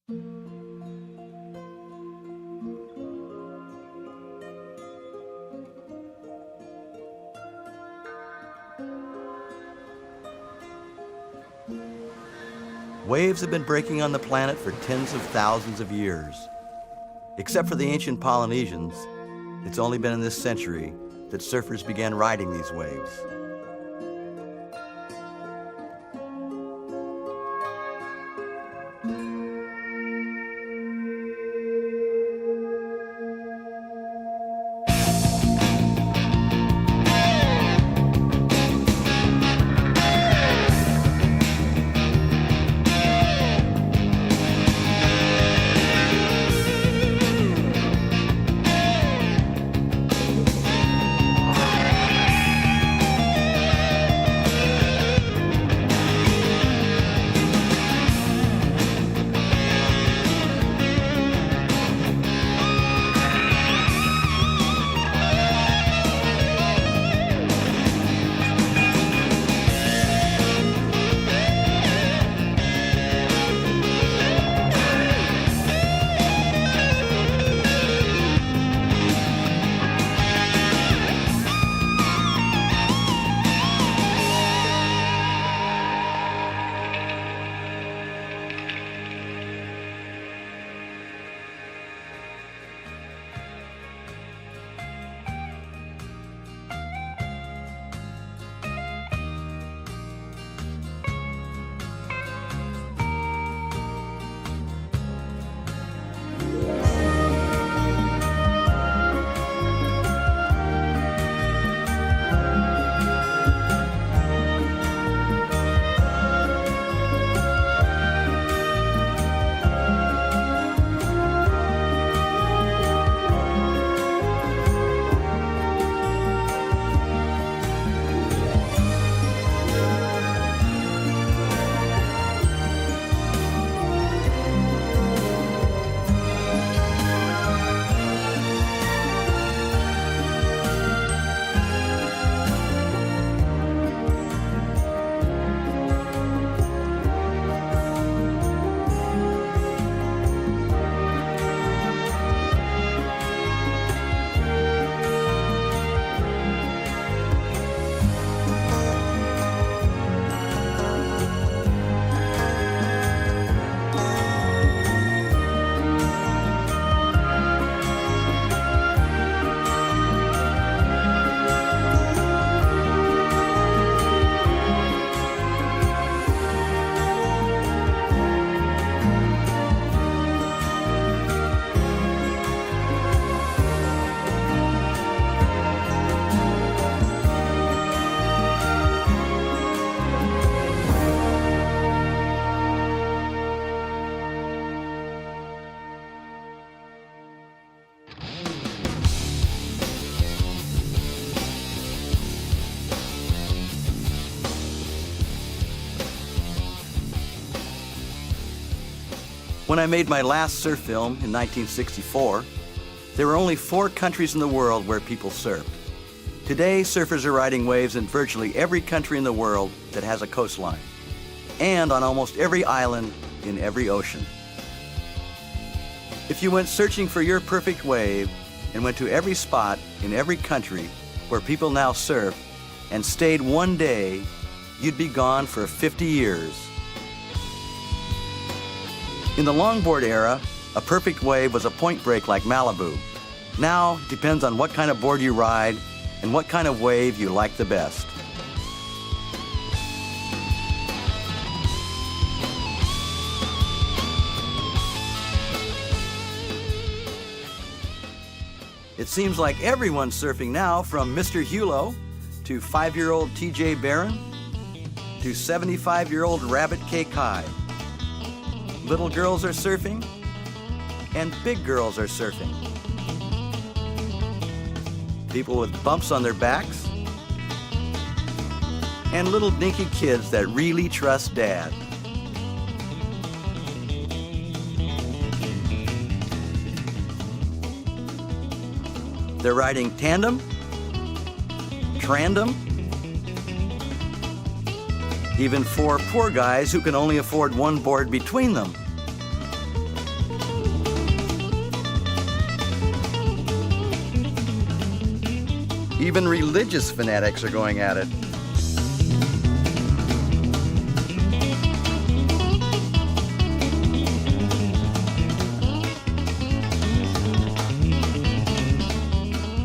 Waves have been breaking on the planet for tens of thousands of years. Except for the ancient Polynesians, it's only been in this century that surfers began riding these waves. When I made my last surf film in 1964, there were only 4 countries in the world where people surfed. Today, surfers are riding waves in virtually every country in the world that has a coastline, and on almost every island in every ocean. If you went searching for your perfect wave and went to every spot in every country where people now surf and stayed one day, you'd be gone for 50 years. In the longboard era, a perfect wave was a point break like Malibu. Now, it depends on what kind of board you ride and what kind of wave you like the best. It seems like everyone's surfing now, from Mr. Hulo to 5-year-old TJ Barron to 75-year-old Rabbit K. Kai. Little girls are surfing, and big girls are surfing. People with bumps on their backs, and little dinky kids that really trust Dad. They're riding tandem, trandem, even 4 poor guys who can only afford one board between them. Even religious fanatics are going at it.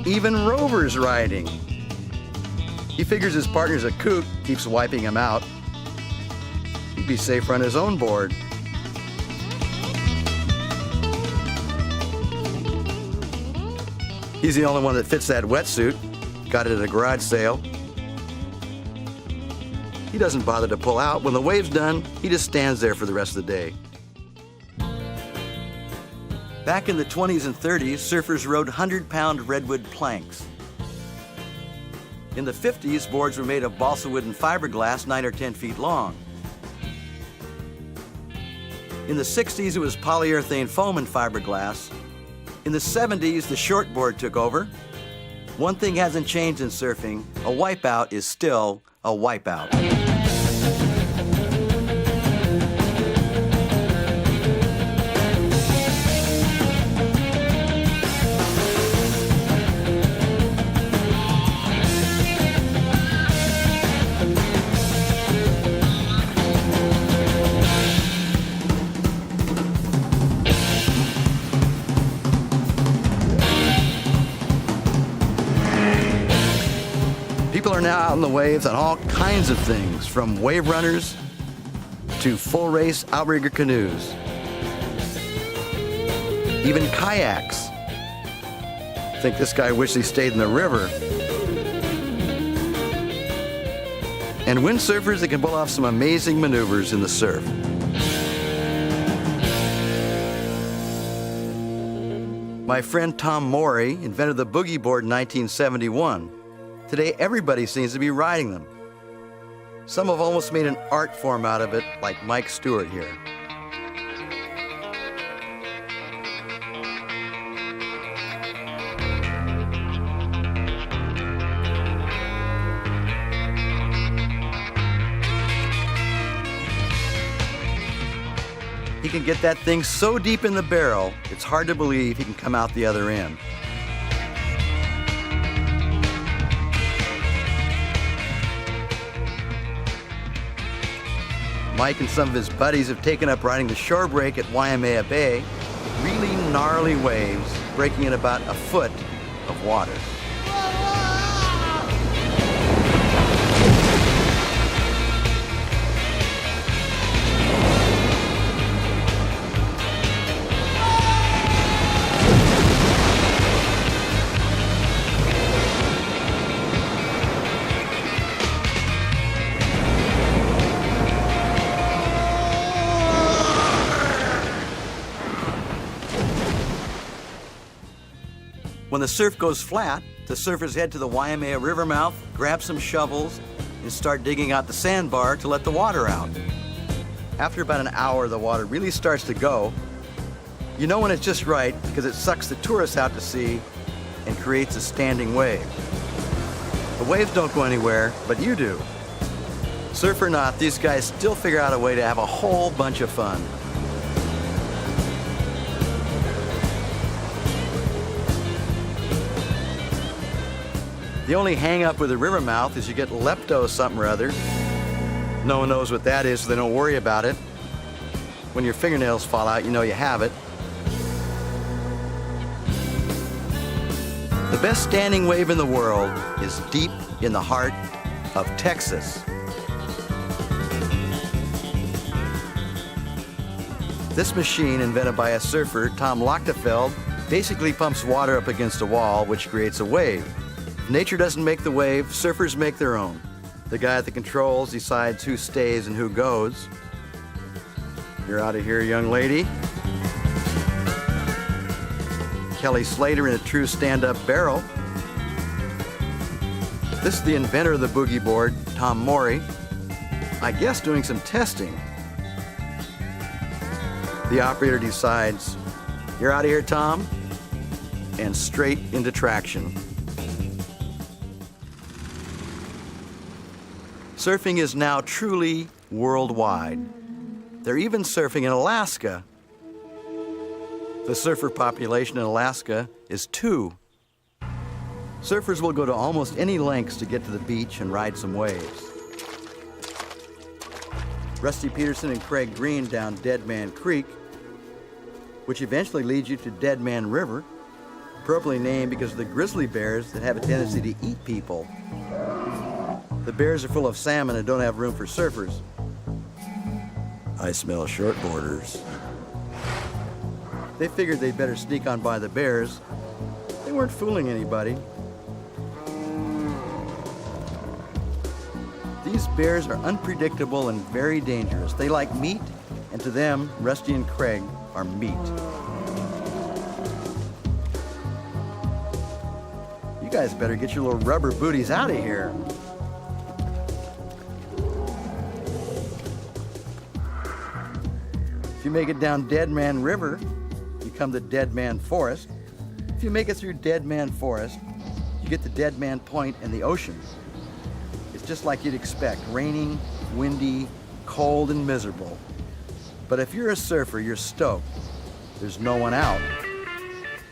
Even Rover's riding. He figures his partner's a kook, keeps wiping him out. He'd be safer on his own board. He's the only one that fits that wetsuit. Got it at a garage sale. He doesn't bother to pull out. When the wave's done, he just stands there for the rest of the day. Back in the 20s and 30s, surfers rode 100-pound redwood planks. In the 50s, boards were made of balsa wood and fiberglass 9 or 10 feet long. In the 60s, it was polyurethane foam and fiberglass. In the 70s, the shortboard took over. One thing hasn't changed in surfing: a wipeout is still a wipeout. People are now out on the waves on all kinds of things, from wave runners to full-race outrigger canoes, even kayaks. I think this guy wished he stayed in the river. And windsurfers that can pull off some amazing maneuvers in the surf. My friend Tom Morey invented the boogie board in 1971. Today, everybody seems to be riding them. Some have almost made an art form out of it, like Mike Stewart here. He can get that thing so deep in the barrel, it's hard to believe he can come out the other end. Mike and some of his buddies have taken up riding the shore break at Waimea Bay. Really gnarly waves, breaking in about a foot of water. When the surf goes flat, the surfers head to the Waimea River mouth, grab some shovels, and start digging out the sandbar to let the water out. After about an hour, the water really starts to go. You know when it's just right because it sucks the tourists out to sea and creates a standing wave. The waves don't go anywhere, but you do. Surf or not, these guys still figure out a way to have a whole bunch of fun. The only hang-up with the river mouth is you get lepto something or other. No one knows what that is, so they don't worry about it. When your fingernails fall out, you know you have it. The best standing wave in the world is deep in the heart of Texas. This machine, invented by a surfer, Tom Lochtefeld, basically pumps water up against a wall, which creates a wave. If nature doesn't make the wave, surfers make their own. The guy at the controls decides who stays and who goes. You're out of here, young lady. Kelly Slater in a true stand-up barrel. This is the inventor of the boogie board, Tom Morey. I guess doing some testing. The operator decides, you're out of here, Tom, and straight into traction. Surfing is now truly worldwide. They're even surfing in Alaska. The surfer population in Alaska is 2. Surfers will go to almost any lengths to get to the beach and ride some waves. Rusty Peterson and Craig Green down Dead Man Creek, which eventually leads you to Dead Man River, appropriately named because of the grizzly bears that have a tendency to eat people. The bears are full of salmon and don't have room for surfers. I smell shortboarders. They figured they'd better sneak on by the bears. They weren't fooling anybody. These bears are unpredictable and very dangerous. They like meat, and to them, Rusty and Craig are meat. You guys better get your little rubber booties out of here. If you make it down Dead Man River, you come to Dead Man Forest. If you make it through Dead Man Forest, you get to Dead Man Point and the ocean. It's just like you'd expect, raining, windy, cold, and miserable. But if you're a surfer, you're stoked. There's no one out.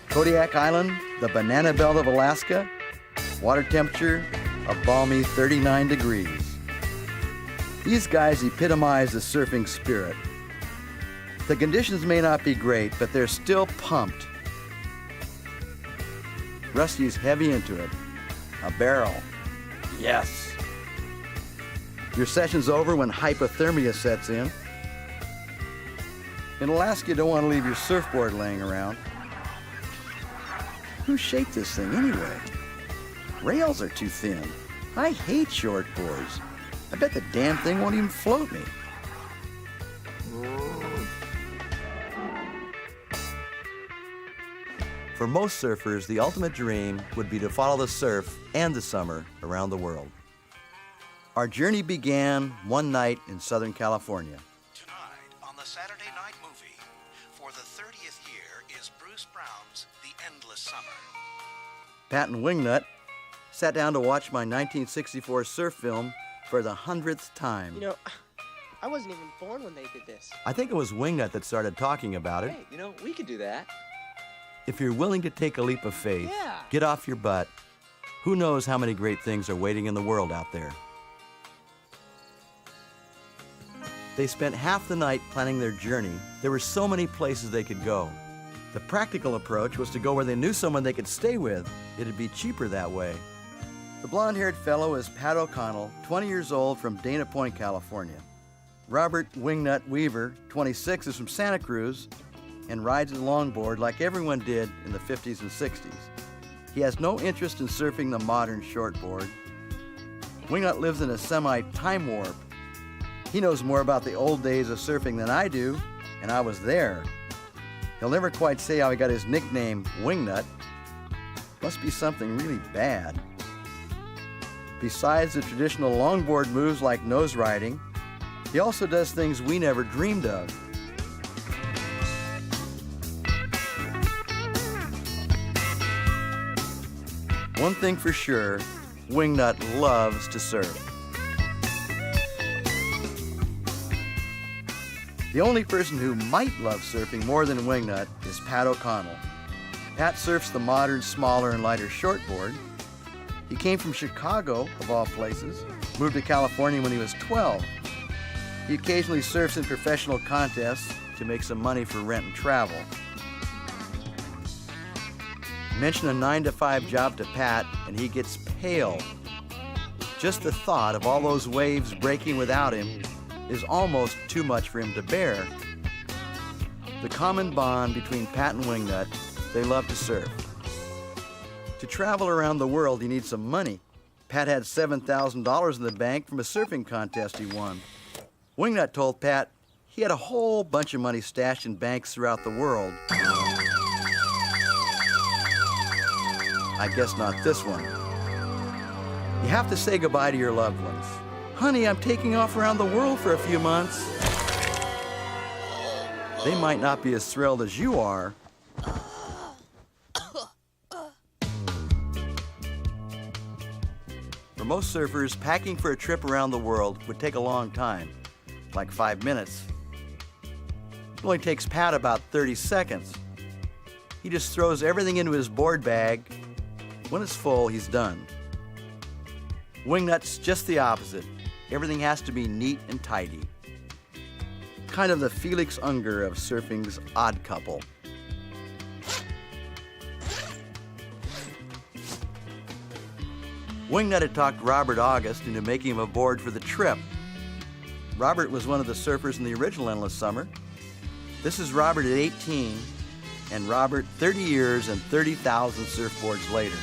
Kodiak Island, the banana belt of Alaska, water temperature a balmy 39 degrees. These guys epitomize the surfing spirit. The conditions may not be great, but they're still pumped. Rusty's heavy into it. A barrel. Yes. Your session's over when hypothermia sets in. In Alaska, you don't want to leave your surfboard laying around. Who shaped this thing anyway? Rails are too thin. I hate shortboards. I bet the damn thing won't even float me. For most surfers, the ultimate dream would be to follow the surf and the summer around the world. Our journey began one night in Southern California. Tonight on the Saturday Night Movie, for the 30th year, is Bruce Brown's The Endless Summer. Pat and Wingnut sat down to watch my 1964 surf film for the 100th time. You know, I wasn't even born when they did this. I think it was Wingnut that started talking about it. Hey, you know, we could do that. If you're willing to take a leap of faith, Yeah. get off your butt. Who knows how many great things are waiting in the world out there? They spent half the night planning their journey. There were so many places they could go. The practical approach was to go where they knew someone they could stay with. It'd be cheaper that way. The blonde-haired fellow is Pat O'Connell, 20 years old, from Dana Point, California. Robert Wingnut Weaver, 26, is from Santa Cruz and rides a longboard like everyone did in the 50s and 60s. He has no interest in surfing the modern shortboard. Wingnut lives in a semi-time warp. He knows more about the old days of surfing than I do, and I was there. He'll never quite say how he got his nickname, Wingnut. Must be something really bad. Besides the traditional longboard moves like nose riding, he also does things we never dreamed of. One thing for sure, Wingnut loves to surf. The only person who might love surfing more than Wingnut is Pat O'Connell. Pat surfs the modern, smaller, and lighter shortboard. He came from Chicago, of all places, moved to California when he was 12. He occasionally surfs in professional contests to make some money for rent and travel. Mention a 9-to-5 job to Pat, and he gets pale. Just the thought of all those waves breaking without him is almost too much for him to bear. The common bond between Pat and Wingnut, they love to surf. To travel around the world, you need some money. Pat had $7,000 in the bank from a surfing contest he won. Wingnut told Pat he had a whole bunch of money stashed in banks throughout the world. I guess not this one. You have to say goodbye to your loved ones. Honey, I'm taking off around the world for a few months. They might not be as thrilled as you are. For most surfers, packing for a trip around the world would take a long time, like 5 minutes. It only takes Pat about 30 seconds. He just throws everything into his board bag, When it's full, he's done. Wingnut's just the opposite. Everything has to be neat and tidy. Kind of the Felix Unger of surfing's odd couple. Wingnut had talked Robert August into making him aboard for the trip. Robert was one of the surfers in the original Endless Summer. This is Robert at 18, and Robert 30 years and 30,000 surfboards later.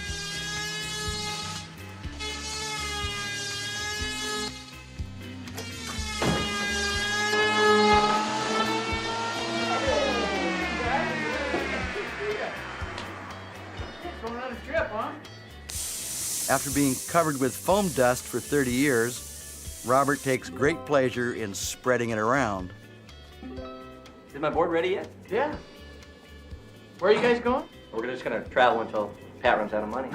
After being covered with foam dust for 30 years, Robert takes great pleasure in spreading it around. Is my board ready yet? Yeah. Where are you guys going? We're just gonna travel until Pat runs out of money.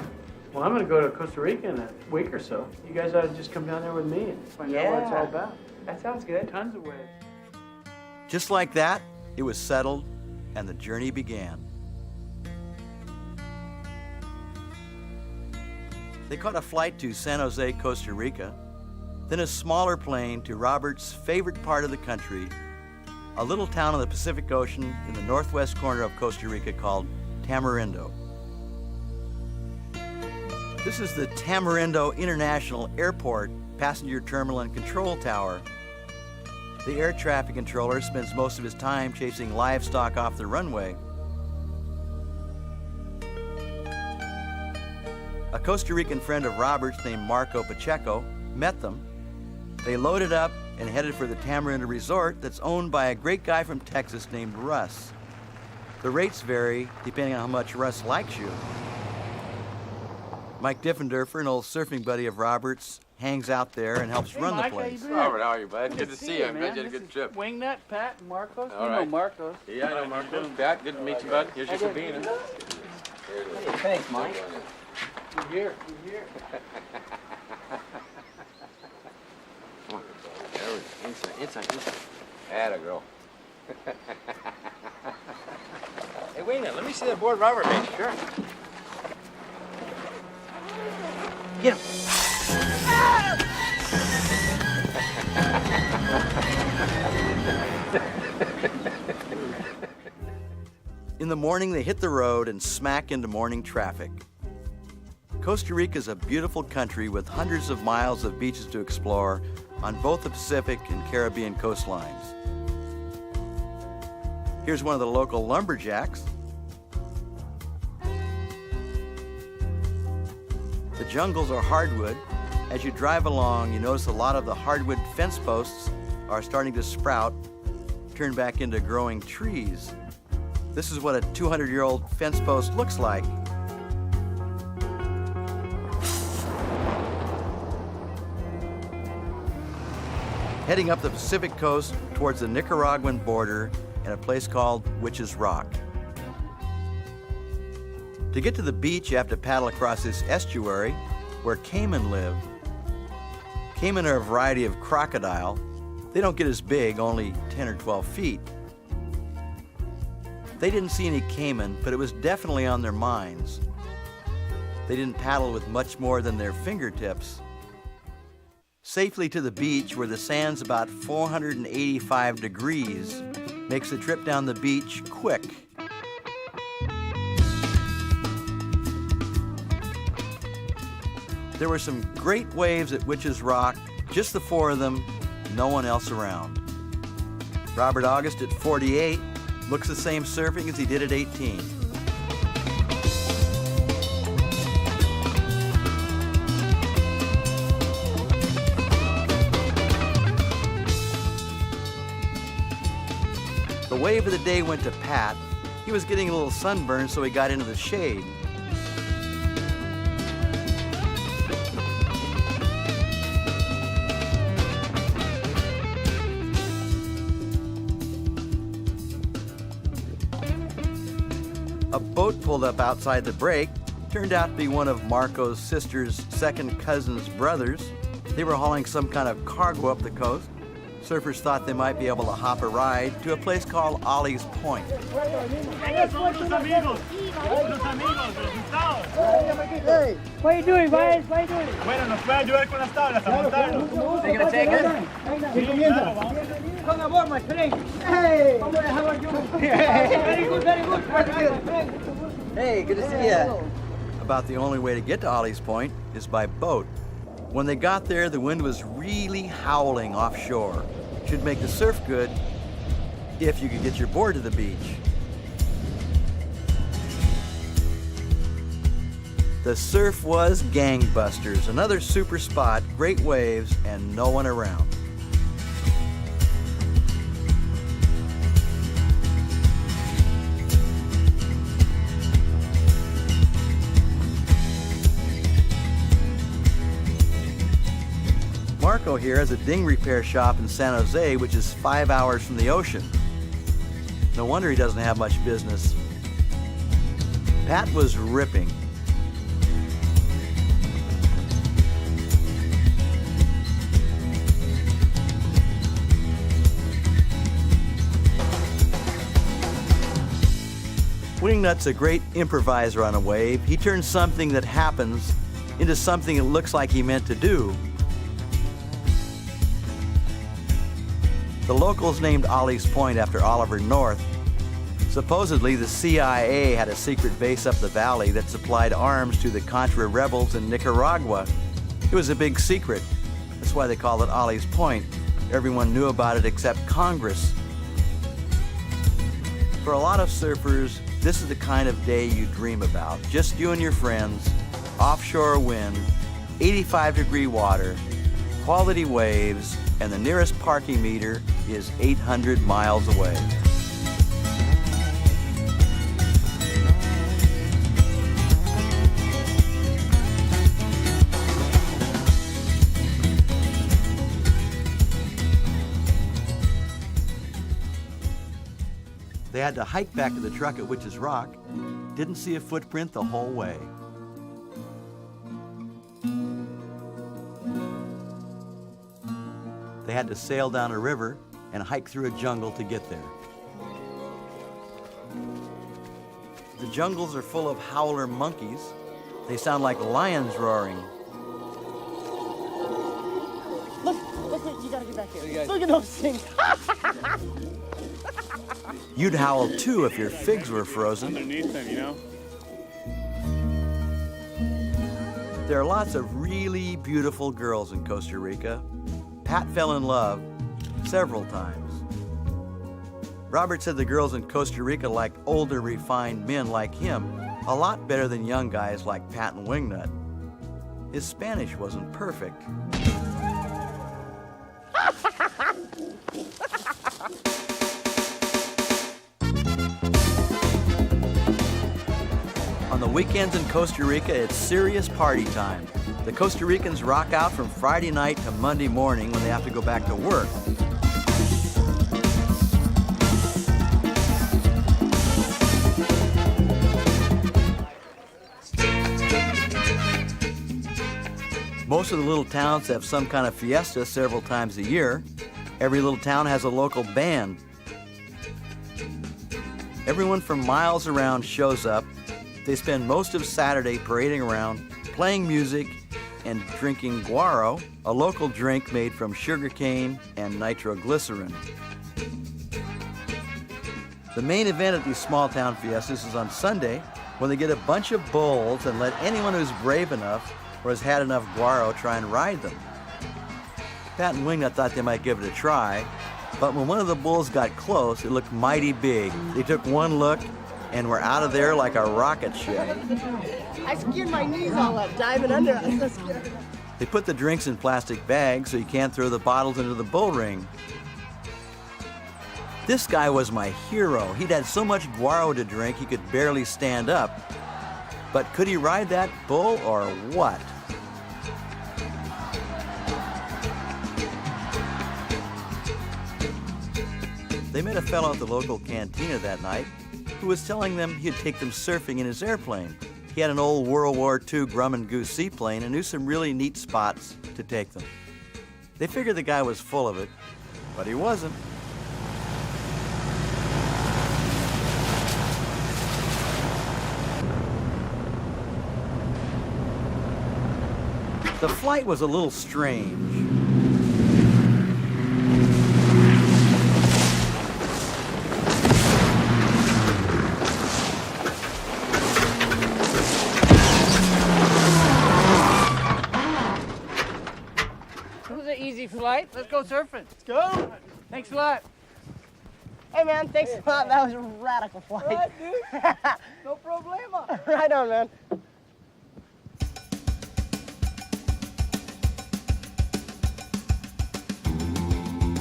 Well, I'm gonna go to Costa Rica in a week or so. You guys ought to just come down there with me and find out what it's all about. That sounds good. Tons of waves. Just like that, it was settled, and the journey began. They caught a flight to San Jose, Costa Rica, then a smaller plane to Robert's favorite part of the country, a little town on the Pacific Ocean in the northwest corner of Costa Rica called Tamarindo. This is the Tamarindo International Airport passenger terminal and control tower. The air traffic controller spends most of his time chasing livestock off the runway. A Costa Rican friend of Robert's named Marco Pacheco met them. They loaded up and headed for the Tamarindo Resort that's owned by a great guy from Texas named Russ. The rates vary depending on how much Russ likes you. Mike Diffenderfer, an old surfing buddy of Robert's, hangs out there and helps run Mike, the place. how you doing? Robert, how are you, bud? Good to see you. I'm glad you had a This good is trip. Wingnut, Pat, and Marcos. All You know right. Marcos. Yeah, I know Marco. Pat, good to meet you, bud. Here's your cabina. Hey, thanks, Mike. You're here. You're here. Come on. There we go. Inside. Atta girl. Hey, wait a minute. Let me see that board Robert made. Sure. Get him. In the morning, they hit the road and smack into morning traffic. Costa Rica is a beautiful country with hundreds of miles of beaches to explore on both the Pacific and Caribbean coastlines. Here's one of the local lumberjacks. The jungles are hardwood. As you drive along, you notice a lot of the hardwood fence posts are starting to sprout, turn back into growing trees. This is what a 200-year-old fence post looks like. Heading up the Pacific coast towards the Nicaraguan border in a place called Witches Rock. To get to the beach, you have to paddle across this estuary where caiman live. Caiman are a variety of crocodile. They don't get as big, only 10 or 12 feet. They didn't see any caiman, but it was definitely on their minds. They didn't paddle with much more than their fingertips. Safely to the beach, where the sand's about 485 degrees, makes the trip down the beach quick. There were some great waves at Witches Rock, just the four of them, no one else around. Robert August at 48 looks the same surfing as he did at 18. The wave of the day went to Pat. He was getting a little sunburn, so he got into the shade. A boat pulled up outside the break. Turned out to be one of Marco's sister's second cousin's brothers. They were hauling some kind of cargo up the coast. Surfers thought they might be able to hop a ride to a place called Ollie's Point. Hey, what are you doing, guys? What are you doing? Bueno, nos puede ayudar con las tablas a montarnos. They're gonna take us? Come aboard, my friend. Hey, how are you? Very good, very good. Hey, good to see ya. About the only way to get to Ollie's Point is by boat. When they got there, the wind was really howling offshore. Should make the surf good if you could get your board to the beach. The surf was gangbusters, another super spot, great waves, and no one around. Marco here has a ding repair shop in San Jose, which is 5 hours from the ocean. No wonder he doesn't have much business. Pat was ripping. Wingnut's a great improviser on a wave. He turns something that happens into something it looks like he meant to do. The locals named Ollie's Point after Oliver North. Supposedly, the CIA had a secret base up the valley that supplied arms to the Contra rebels in Nicaragua. It was a big secret. That's why they called it Ollie's Point. Everyone knew about it except Congress. For a lot of surfers, this is the kind of day you dream about. Just you and your friends, offshore wind, 85-degree water, quality waves, and the nearest parking meter is 800 miles away. They had to hike back to the truck at Witch's Rock. Didn't see a footprint the whole way. They had to sail down a river and hike through a jungle to get there. The jungles are full of howler monkeys. They sound like lions roaring. Look, you gotta get back here. Look at those things. You'd howl too if your figs were frozen. Underneath them, you know? There are lots of really beautiful girls in Costa Rica. Pat fell in love several times. Robert said the girls in Costa Rica like older, refined men like him a lot better than young guys like Pat and Wingnut. His Spanish wasn't perfect. On the weekends in Costa Rica, it's serious party time. The Costa Ricans rock out from Friday night to Monday morning when they have to go back to work. Most of the little towns have some kind of fiesta several times a year. Every little town has a local band. Everyone from miles around shows up. They spend most of Saturday parading around, playing music, and drinking guaro, a local drink made from sugarcane and nitroglycerin. The main event at these small town fiestas is on Sunday, when they get a bunch of bulls and let anyone who's brave enough or has had enough guaro try and ride them. Pat and Wingnut thought they might give it a try, but when one of the bulls got close, it looked mighty big. They took one look and were out of there like a rocket ship. I skinned my knees all up, diving under. They put the drinks in plastic bags so you can't throw the bottles into the bull ring. This guy was my hero. He'd had so much guaro to drink he could barely stand up. But could he ride that bull or what? They met a fellow at the local cantina that night who was telling them he'd take them surfing in his airplane. He had an old World War II Grumman Goose seaplane and knew some really neat spots to take them. They figured the guy was full of it. But he wasn't. The flight was a little strange. It was an easy flight. Let's go surfing. Let's go. Thanks a lot. Hey, man, thanks a lot. That was a radical flight. Right, dude. No problema. Right on, man.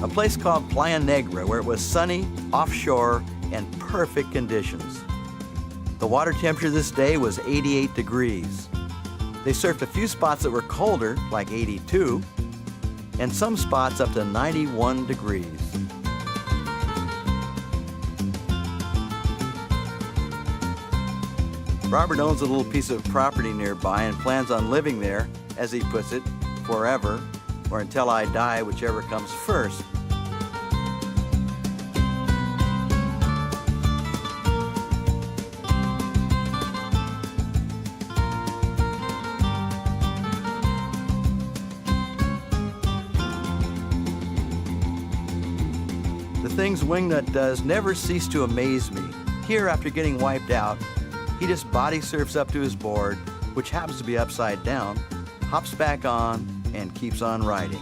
A place called Playa Negra, where it was sunny, offshore, and perfect conditions. The water temperature this day was 88 degrees. They surfed a few spots that were colder, like 82, and some spots up to 91 degrees. Robert owns a little piece of property nearby and plans on living there, as he puts it, forever, or until I die, whichever comes first. The things Wingnut does never cease to amaze me. Here, after getting wiped out, he just body surfs up to his board, which happens to be upside down, hops back on, and keeps on riding.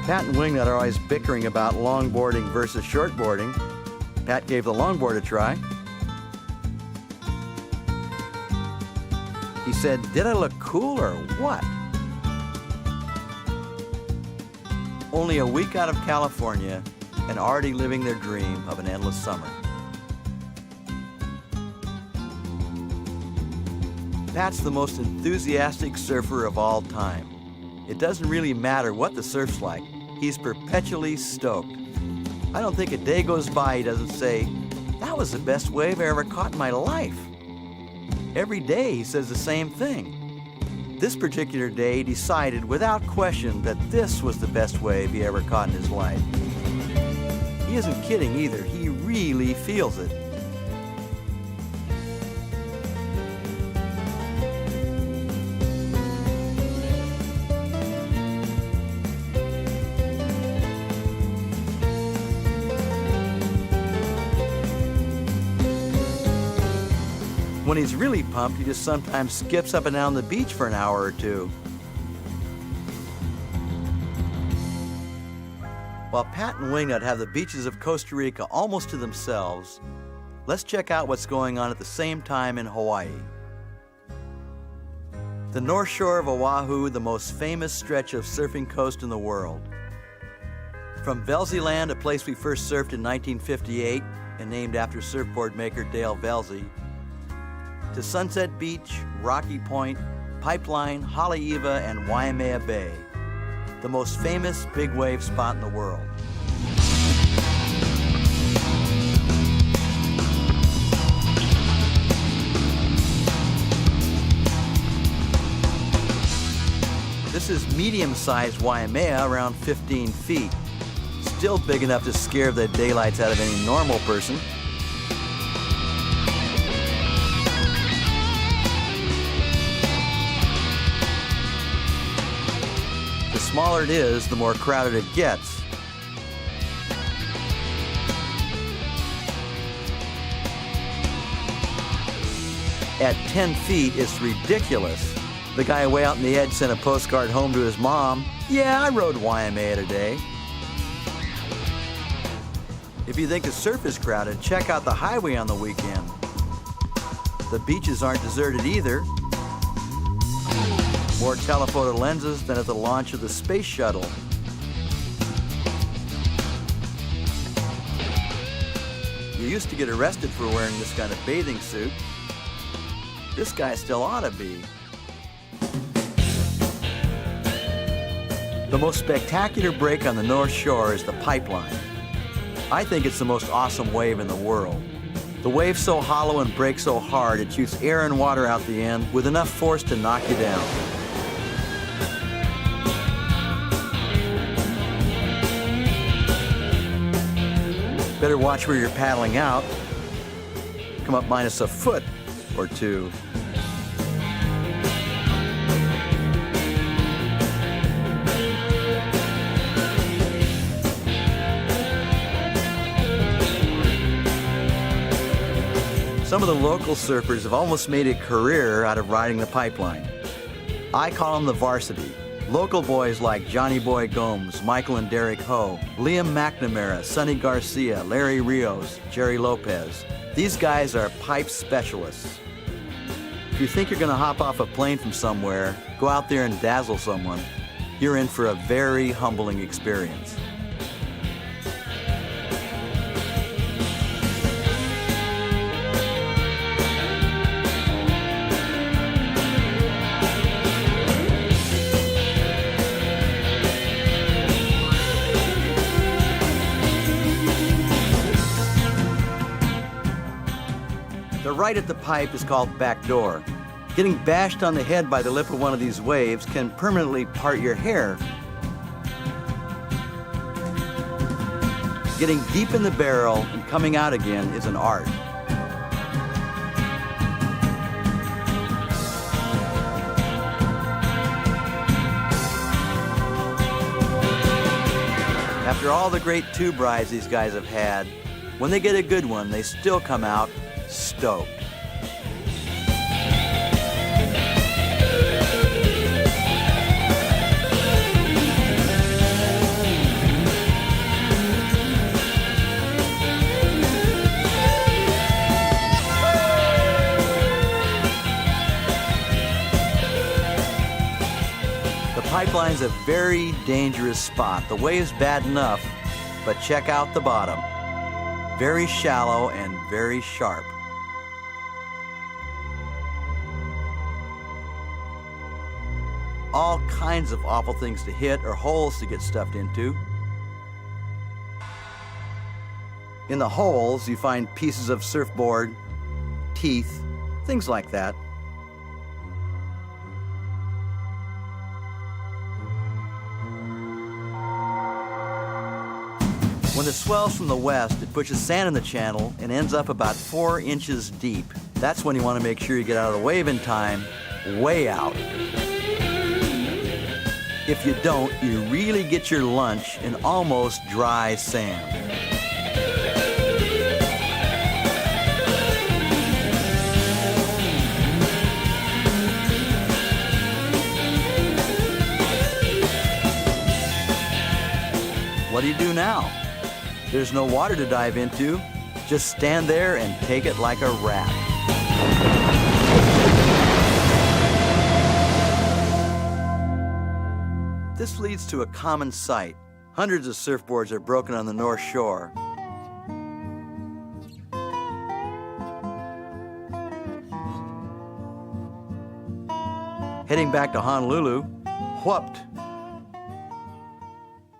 Pat and Wingnut are always bickering about longboarding versus shortboarding. Pat gave the longboard a try. He said, "Did I look cool or what?" Only a week out of California and already living their dream of an endless summer. Pat's the most enthusiastic surfer of all time. It doesn't really matter what the surf's like. He's perpetually stoked. I don't think a day goes by he doesn't say, "That was the best wave I ever caught in my life." Every day he says the same thing. This particular day he decided without question that this was the best wave he ever caught in his life. He isn't kidding either. He really feels it. When he's really pumped, he just sometimes skips up and down the beach for an hour or two. While Pat and Wingnut have the beaches of Costa Rica almost to themselves, let's check out what's going on at the same time in Hawaii. The North Shore of Oahu, the most famous stretch of surfing coast in the world. From Velsey Land, a place we first surfed in 1958 and named after surfboard maker Dale Velsey, to Sunset Beach, Rocky Point, Pipeline, Haleiwa, and Waimea Bay, the most famous big wave spot in the world. This is medium-sized Waimea, around 15 feet. Still big enough to scare the daylights out of any normal person. The smaller it is, the more crowded it gets. At 10 feet, it's ridiculous. The guy way out on the edge sent a postcard home to his mom. "Yeah, I rode Waimea today." If you think the surf is crowded, check out the highway on the weekend. The beaches aren't deserted either. More telephoto lenses than at the launch of the space shuttle. You used to get arrested for wearing this kind of bathing suit. This guy still ought to be. The most spectacular break on the North Shore is the Pipeline. I think it's the most awesome wave in the world. The wave's so hollow and breaks so hard it shoots air and water out the end with enough force to knock you down. Better watch where you're paddling out. Come up minus a foot or two. Some of the local surfers have almost made a career out of riding the pipeline. I call them the varsity. Local boys like Johnny Boy Gomes, Michael and Derek Ho, Liam McNamara, Sonny Garcia, Larry Rios, Jerry Lopez. These guys are pipe specialists. If you think you're going to hop off a plane from somewhere, go out there and dazzle someone, you're in for a very humbling experience. The right at the pipe is called backdoor. Getting bashed on the head by the lip of one of these waves can permanently part your hair. Getting deep in the barrel and coming out again is an art. After all the great tube rides these guys have had, when they get a good one, they still come out stoked. The pipeline's a very dangerous spot. The wave's bad enough, but check out the bottom. Very shallow and very sharp. All kinds of awful things to hit or holes to get stuffed into. In the holes, you find pieces of surfboard, teeth, things like that. When it swells from the west, it pushes sand in the channel and ends up about 4 inches deep. That's when you want to make sure you get out of the wave in time, way out. If you don't, you really get your lunch in almost dry sand. What do you do now? There's no water to dive into. Just stand there and take it like a rat. This leads to a common sight. Hundreds of surfboards are broken on the North Shore. Heading back to Honolulu, whooped.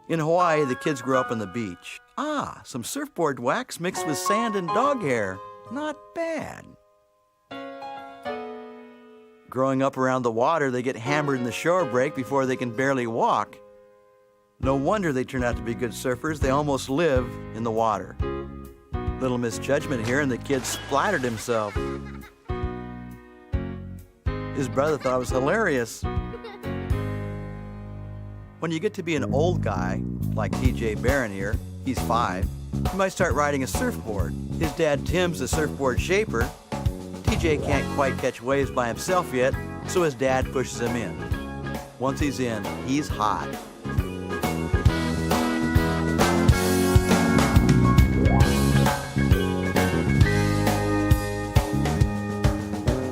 In Hawaii, the kids grow up on the beach. Ah, some surfboard wax mixed with sand and dog hair. Not bad. Growing up around the water, they get hammered in the shore break before they can barely walk. No wonder they turn out to be good surfers. They almost live in the water. Little misjudgment here, and the kid splattered himself. His brother thought it was hilarious. When you get to be an old guy, like TJ Barron here, he's 5, you might start riding a surfboard. His dad Tim's a surfboard shaper. TJ can't quite catch waves by himself yet, so his dad pushes him in. Once he's in, he's hot.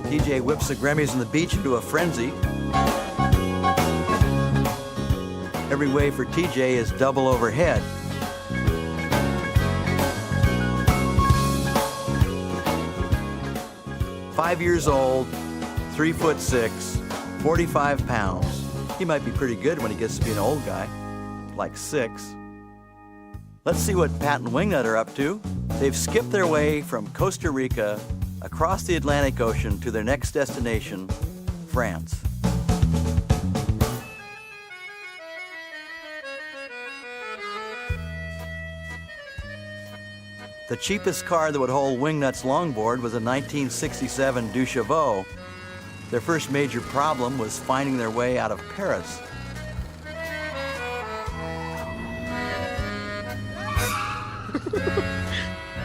TJ whips the Grammys on the beach into a frenzy. Every wave for TJ is double overhead. "5 years old, 3'6", 45 pounds. He might be pretty good when he gets to be an old guy, like 6. Let's see what Pat and Wingnut are up to. They've skipped their way from Costa Rica across the Atlantic Ocean to their next destination, France. The cheapest car that would hold Wingnut's longboard was a 1967 Duchevaux. Their first major problem was finding their way out of Paris.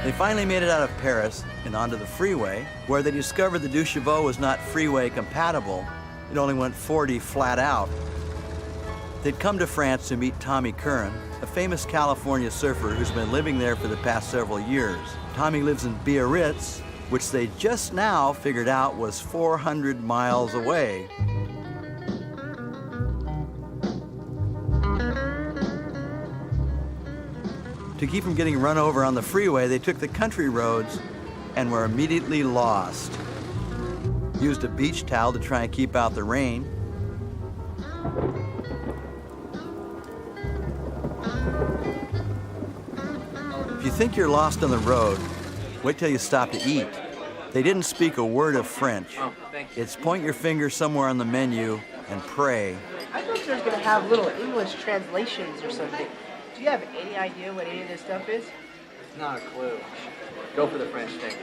They finally made it out of Paris and onto the freeway, where they discovered the Duchevaux was not freeway compatible. It only went 40 flat out. They'd come to France to meet Tommy Curran, a famous California surfer who's been living there for the past several years. Tommy lives in Biarritz, which they just now figured out was 400 miles away. To keep from getting run over on the freeway, they took the country roads and were immediately lost. Used a beach towel to try and keep out the rain. If you think you're lost on the road, wait till you stop to eat. They didn't speak a word of French. Oh, thank you. It's point your finger somewhere on the menu and pray. I thought you were gonna have little English translations or something. Do you have any idea what any of this stuff is? Not a clue. Go for the French thing.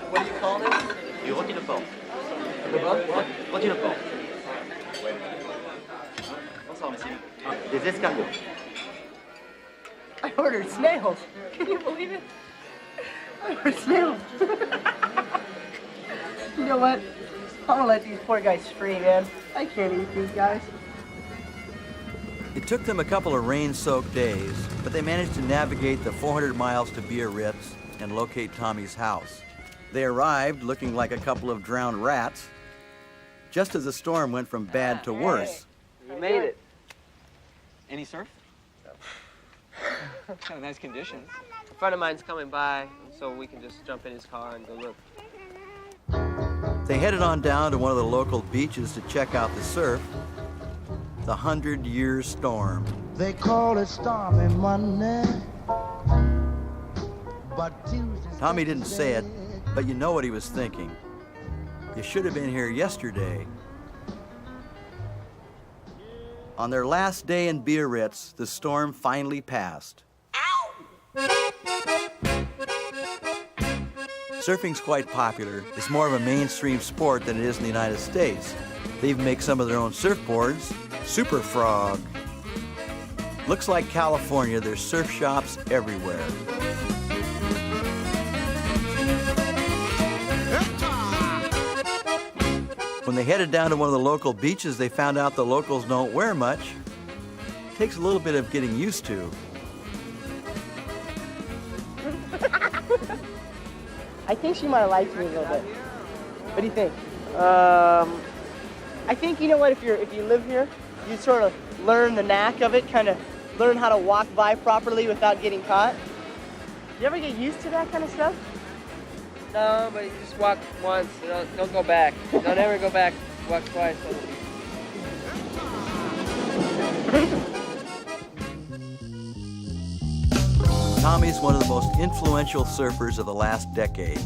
What do you call this? You're looking to both. The boat? What? Looking at both. Des escargots. I ordered snails. Can you believe it? I ordered snails. You know what? I'm gonna let these poor guys free, man. I can't eat these guys. It took them a couple of rain-soaked days, but they managed to navigate the 400 miles to Biarritz and locate Tommy's house. They arrived looking like a couple of drowned rats, just as the storm went from bad to worse. You made it. Any surf? Kind of nice conditions. A friend of mine's coming by, so we can just jump in his car and go look. They headed on down to one of the local beaches to check out the surf. The 100-year storm. They call it stormy Monday, but Tuesday's Tommy didn't say it, but you know what he was thinking. You should have been here yesterday. On their last day in Biarritz, the storm finally passed. Surfing's quite popular. It's more of a mainstream sport than it is in the United States. They even make some of their own surfboards. Super Frog. Looks like California. There's surf shops everywhere. When they headed down to one of the local beaches, they found out the locals don't wear much. Takes a little bit of getting used to. I think she might have liked me a little bit. What do you think? I think, you know what, if you live here, you sort of learn the knack of it, kind of learn how to walk by properly without getting caught. You ever get used to that kind of stuff? No, but you just walk once, don't go back. Don't ever go back, walk twice. Tommy's one of the most influential surfers of the last decade.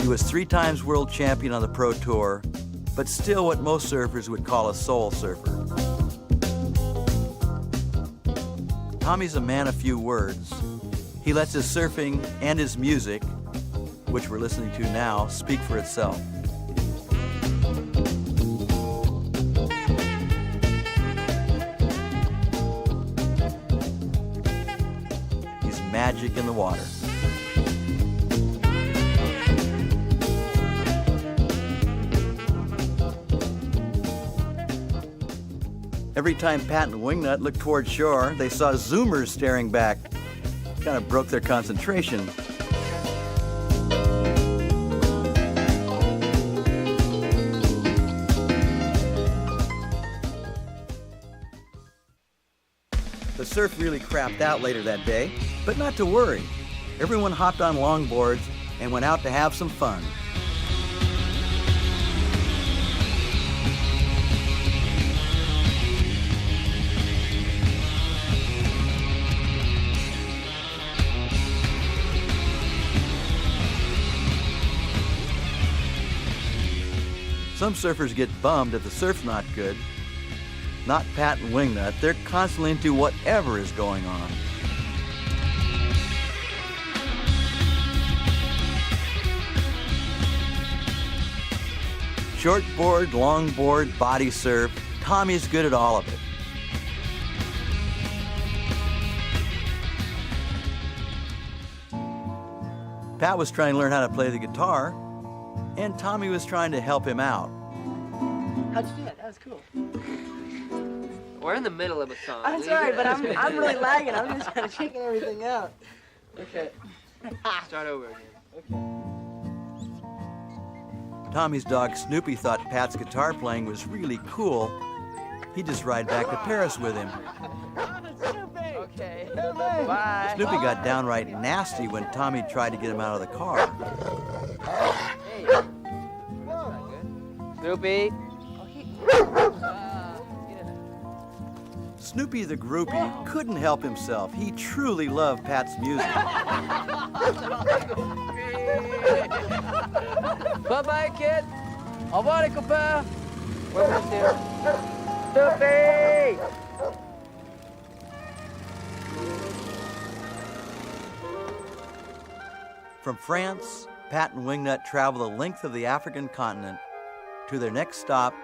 He was 3 times world champion on the Pro Tour, but still what most surfers would call a soul surfer. Tommy's a man of few words. He lets his surfing and his music, which we're listening to now, speak for itself. He's magic in the water. Every time Pat and Wingnut looked toward shore, they saw Zoomers staring back. Kind of broke their concentration. The surf really crapped out later that day, but not to worry. Everyone hopped on longboards and went out to have some fun. Some surfers get bummed if the surf's not good. Not Pat and Wingnut. They're constantly into whatever is going on. Shortboard, longboard, body surf, Tommy's good at all of it. Pat was trying to learn how to play the guitar, and Tommy was trying to help him out. How'd you do that? That was cool. We're in the middle of a song. I'm sorry, but I'm really lagging. I'm just kind of checking everything out. Okay. Start over again. Tommy's dog Snoopy thought Pat's guitar playing was really cool. He'd just ride back to Paris with him. Okay. Bye. Snoopy got downright nasty when Tommy tried to get him out of the car. Hey. That's not good. Snoopy. Snoopy the groupie couldn't help himself. He truly loved Pat's music. Bye-bye, kid. Au revoir, les copains. Where was Snoopy! From France, Pat and Wingnut travel the length of the African continent to their next stop,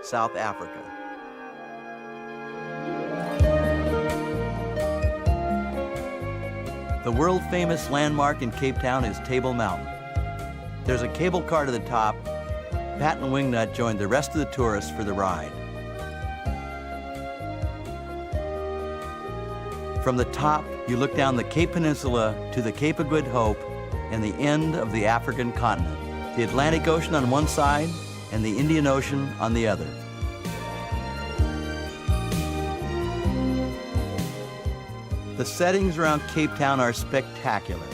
South Africa. The world-famous landmark in Cape Town is Table Mountain. There's a cable car to the top. Pat and Wingnut joined the rest of the tourists for the ride. From the top, you look down the Cape Peninsula to the Cape of Good Hope and the end of the African continent, the Atlantic Ocean on one side and the Indian Ocean on the other. The settings around Cape Town are spectacular.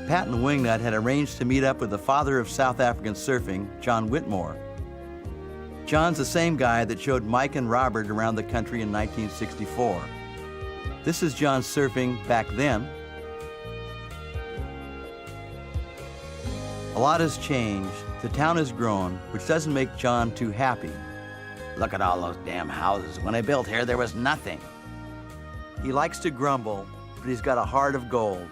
Pat and Wingnut had arranged to meet up with the father of South African surfing, John Whitmore. John's the same guy that showed Mike and Robert around the country in 1964. This is John surfing back then. A lot has changed. The town has grown, which doesn't make John too happy. Look at all those damn houses. When I built here, there was nothing. He likes to grumble, but he's got a heart of gold.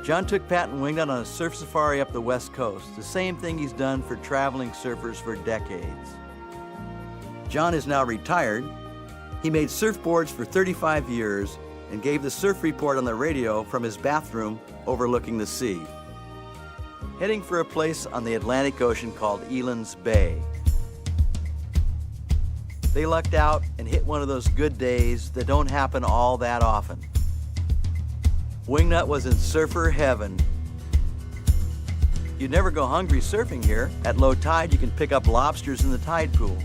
John took Pat and Wingnut on a surf safari up the West Coast, the same thing he's done for traveling surfers for decades. John is now retired. He made surfboards for 35 years and gave the surf report on the radio from his bathroom overlooking the sea. Heading for a place on the Atlantic Ocean called Eland's Bay. They lucked out and hit one of those good days that don't happen all that often. Wingnut was in surfer heaven. You'd never go hungry surfing here. At low tide, you can pick up lobsters in the tide pools.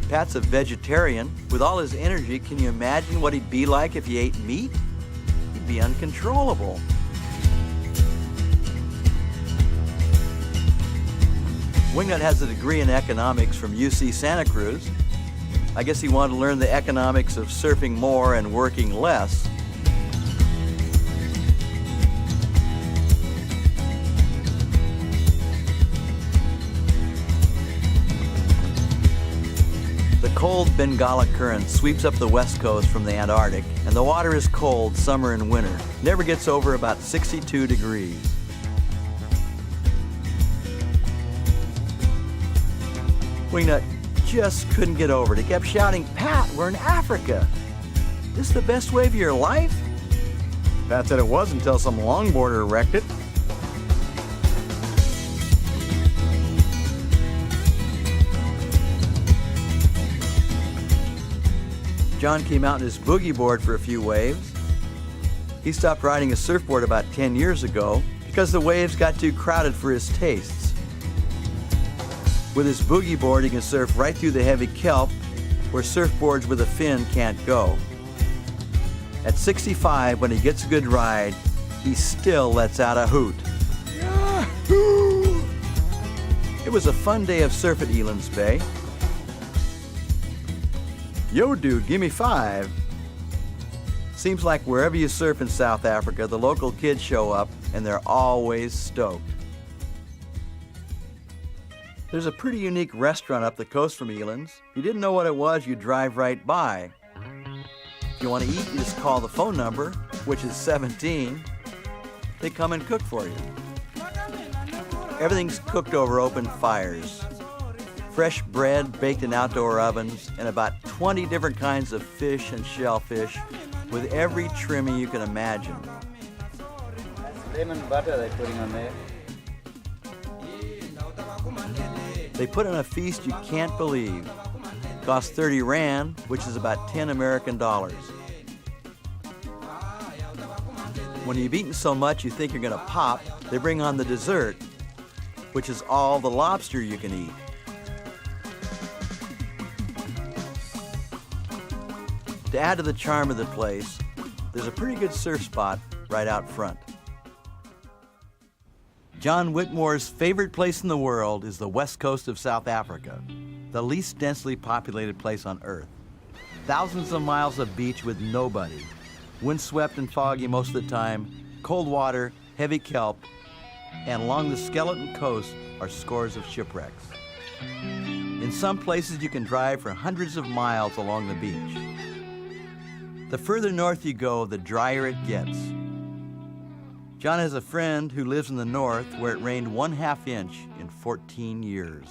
Pat's a vegetarian. With all his energy, can you imagine what he'd be like if he ate meat? He'd be uncontrollable. Wingnut has a degree in economics from UC Santa Cruz. I guess he wanted to learn the economics of surfing more and working less. The cold Bengala current sweeps up the west coast from the Antarctic, and the water is cold summer and winter. Never gets over about 62 degrees. Wingnut just couldn't get over it. He kept shouting, "Pat, we're in Africa. This the best wave of your life?" Pat said it was until some longboarder wrecked it. John came out in his boogie board for a few waves. He stopped riding a surfboard about 10 years ago because the waves got too crowded for his tastes. With his boogie board, he can surf right through the heavy kelp where surfboards with a fin can't go. At 65, when he gets a good ride, he still lets out a hoot. Yahoo! It was a fun day of surf at Eland's Bay. "Yo, dude, give me 5. Seems like wherever you surf in South Africa, the local kids show up and they're always stoked. There's a pretty unique restaurant up the coast from Elands. If you didn't know what it was, you'd drive right by. If you want to eat, you just call the phone number, which is 17. They come and cook for you. Everything's cooked over open fires. Fresh bread baked in outdoor ovens, and about 20 different kinds of fish and shellfish with every trimming you can imagine. That's lemon butter they're putting on there. They put on a feast you can't believe. Costs 30 Rand, which is about 10 American dollars. When you've eaten so much you think you're gonna pop, they bring on the dessert, which is all the lobster you can eat. To add to the charm of the place, there's a pretty good surf spot right out front. John Whitmore's favorite place in the world is the west coast of South Africa, the least densely populated place on Earth. Thousands of miles of beach with nobody. Windswept and foggy most of the time, cold water, heavy kelp, and along the skeleton coast are scores of shipwrecks. In some places you can drive for hundreds of miles along the beach. The further north you go, the drier it gets. John has a friend who lives in the north where it rained 1/2 inch in 14 years.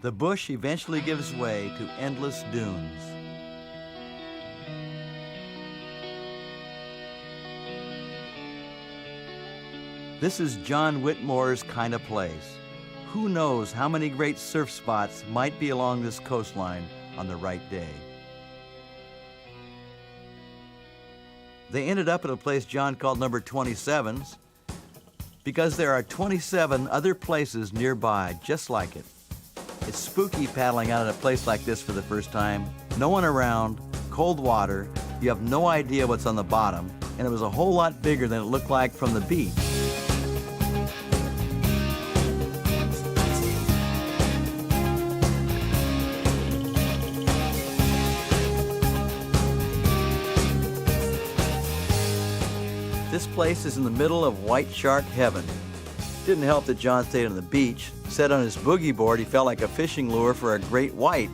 The bush eventually gives way to endless dunes. This is John Whitmore's kind of place. Who knows how many great surf spots might be along this coastline on the right day. They ended up at a place John called number 27s because there are 27 other places nearby just like it. It's spooky paddling out at a place like this for the first time. No one around, cold water, you have no idea what's on the bottom, and it was a whole lot bigger than it looked like from the beach. This place is in the middle of white shark heaven. Didn't help that John stayed on the beach. Said on his boogie board he felt like a fishing lure for a great white.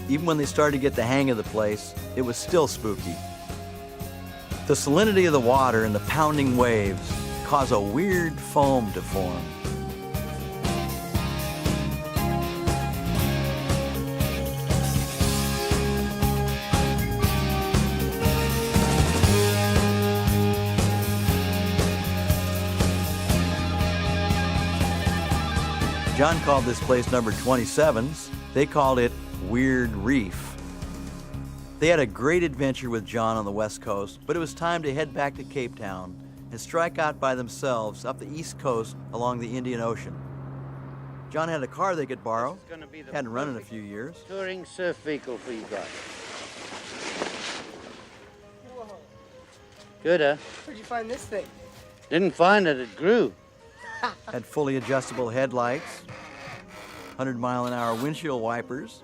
Even when they started to get the hang of the place, it was still spooky. The salinity of the water and the pounding waves cause a weird foam to form. John called this place number 27s. They called it Weird Reef. They had a great adventure with John on the West Coast, but it was time to head back to Cape Town and strike out by themselves up the East Coast along the Indian Ocean. John had a car they could borrow, hadn't run in a few years. Touring surf vehicle for you guys. Good, huh? Where'd you find this thing? Didn't find it, it grew. Had fully adjustable headlights, 100-mile-an-hour windshield wipers.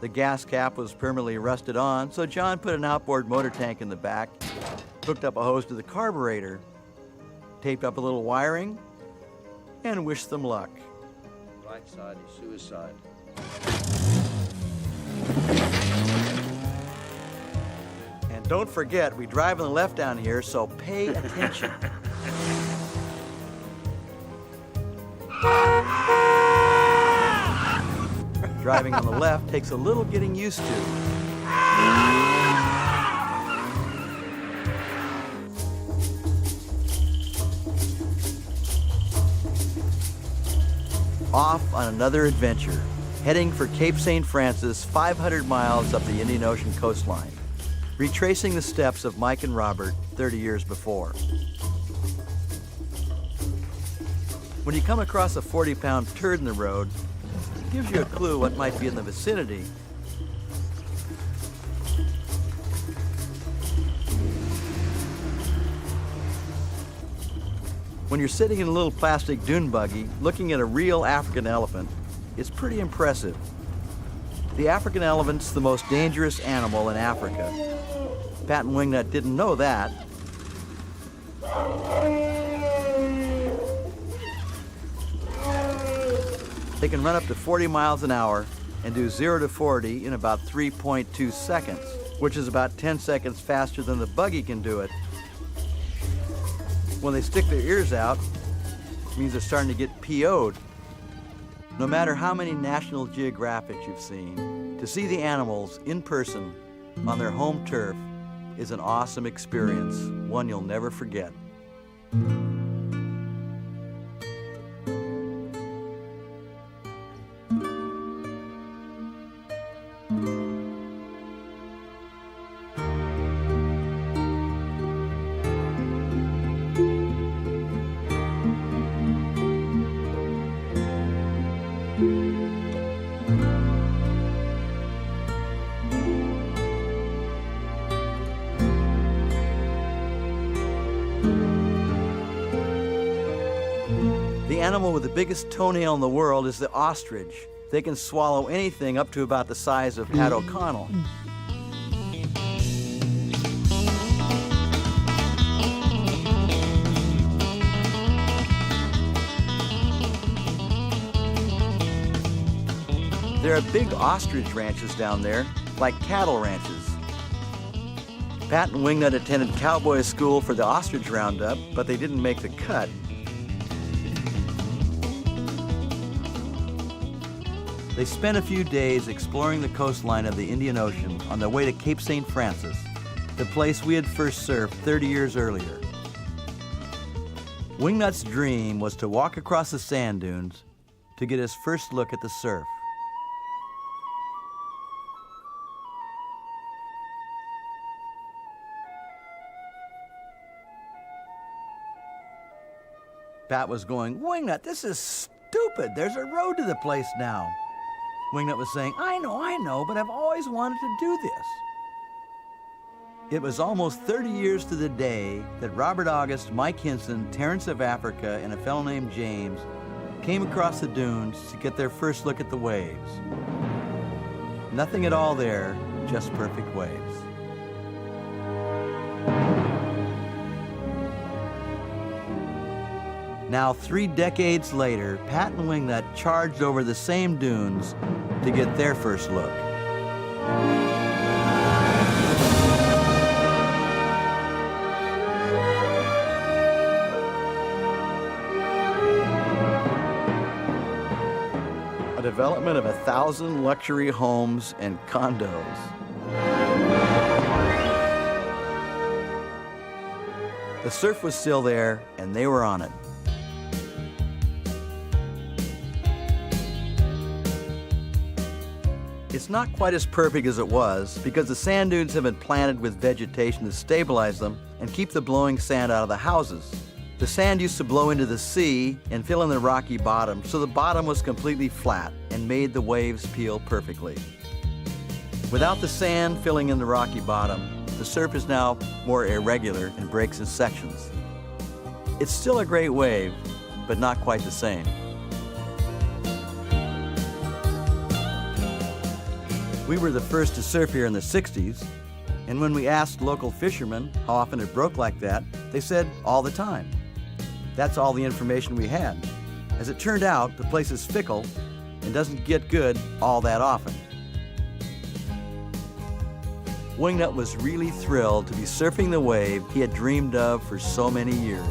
The gas cap was permanently rusted on, so John put an outboard motor tank in the back, hooked up a hose to the carburetor, taped up a little wiring, and wished them luck. Right side is suicide. And don't forget, we drive on the left down here, so pay attention. Driving on the left takes a little getting used to. Off on another adventure, heading for Cape St. Francis, 500 miles up the Indian Ocean coastline, retracing the steps of Mike and Robert 30 years before. When you come across a 40-pound turd in the road, it gives you a clue what might be in the vicinity. When you're sitting in a little plastic dune buggy looking at a real African elephant, it's pretty impressive. The African elephant's the most dangerous animal in Africa. Pat and Wingnut didn't know that. They can run up to 40 miles an hour and do 0 to 40 in about 3.2 seconds, which is about 10 seconds faster than the buggy can do it. When they stick their ears out, it means they're starting to get PO'd. No matter how many National Geographics you've seen, to see the animals in person on their home turf is an awesome experience, one you'll never forget. The animal with the biggest toenail in the world is the ostrich. They can swallow anything up to about the size of Pat O'Connell. There are big ostrich ranches down there, like cattle ranches. Pat and Wingnut attended cowboy school for the ostrich roundup, but they didn't make the cut. They spent a few days exploring the coastline of the Indian Ocean on their way to Cape St. Francis, the place we had first surfed 30 years earlier. Wingnut's dream was to walk across the sand dunes to get his first look at the surf. Pat was going, "Wingnut, this is stupid. There's a road to the place now." Wingnut was saying, I know, but I've always wanted to do this." It was almost 30 years to the day that Robert August, Mike Hinson, Terrence of Africa, and a fellow named James came across the dunes to get their first look at the waves. Nothing at all there, just perfect waves. Now, 3 decades later, Pat and Wingnut charged over the same dunes to get their first look. A development of 1,000 luxury homes and condos. The surf was still there, and they were on it. It's not quite as perfect as it was because the sand dunes have been planted with vegetation to stabilize them and keep the blowing sand out of the houses. The sand used to blow into the sea and fill in the rocky bottom, so the bottom was completely flat and made the waves peel perfectly. Without the sand filling in the rocky bottom, the surf is now more irregular and breaks in sections. It's still a great wave, but not quite the same. We were the first to surf here in the 60s, and when we asked local fishermen how often it broke like that, they said all the time. That's all the information we had. As it turned out, the place is fickle and doesn't get good all that often. Wingnut was really thrilled to be surfing the wave he had dreamed of for so many years.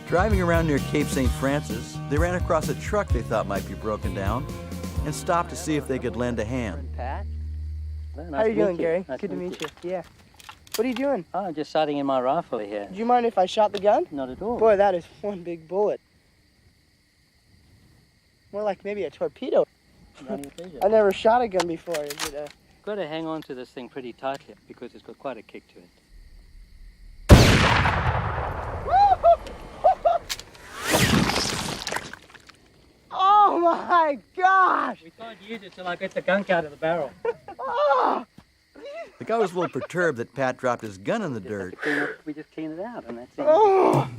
Driving around near Cape St. Francis, they ran across a truck they thought might be broken down and stopped to see if they could lend a hand. Pat? How are you doing, Gary? Good to meet you. Yeah. What are you doing? Oh, I'm just sighting in my rifle here. Do you mind if I shot the gun? Not at all. Boy, that is one big bullet. More like maybe a torpedo. Running pleasure. I never shot a gun before. Is it a... Got to hang on to this thing pretty tightly because it's got quite a kick to it. Oh my gosh! We can't use it till I get the gunk out of the barrel. Oh! The guy was a little perturbed that Pat dropped his gun in the dirt. We just clean it out and that's it. Oh!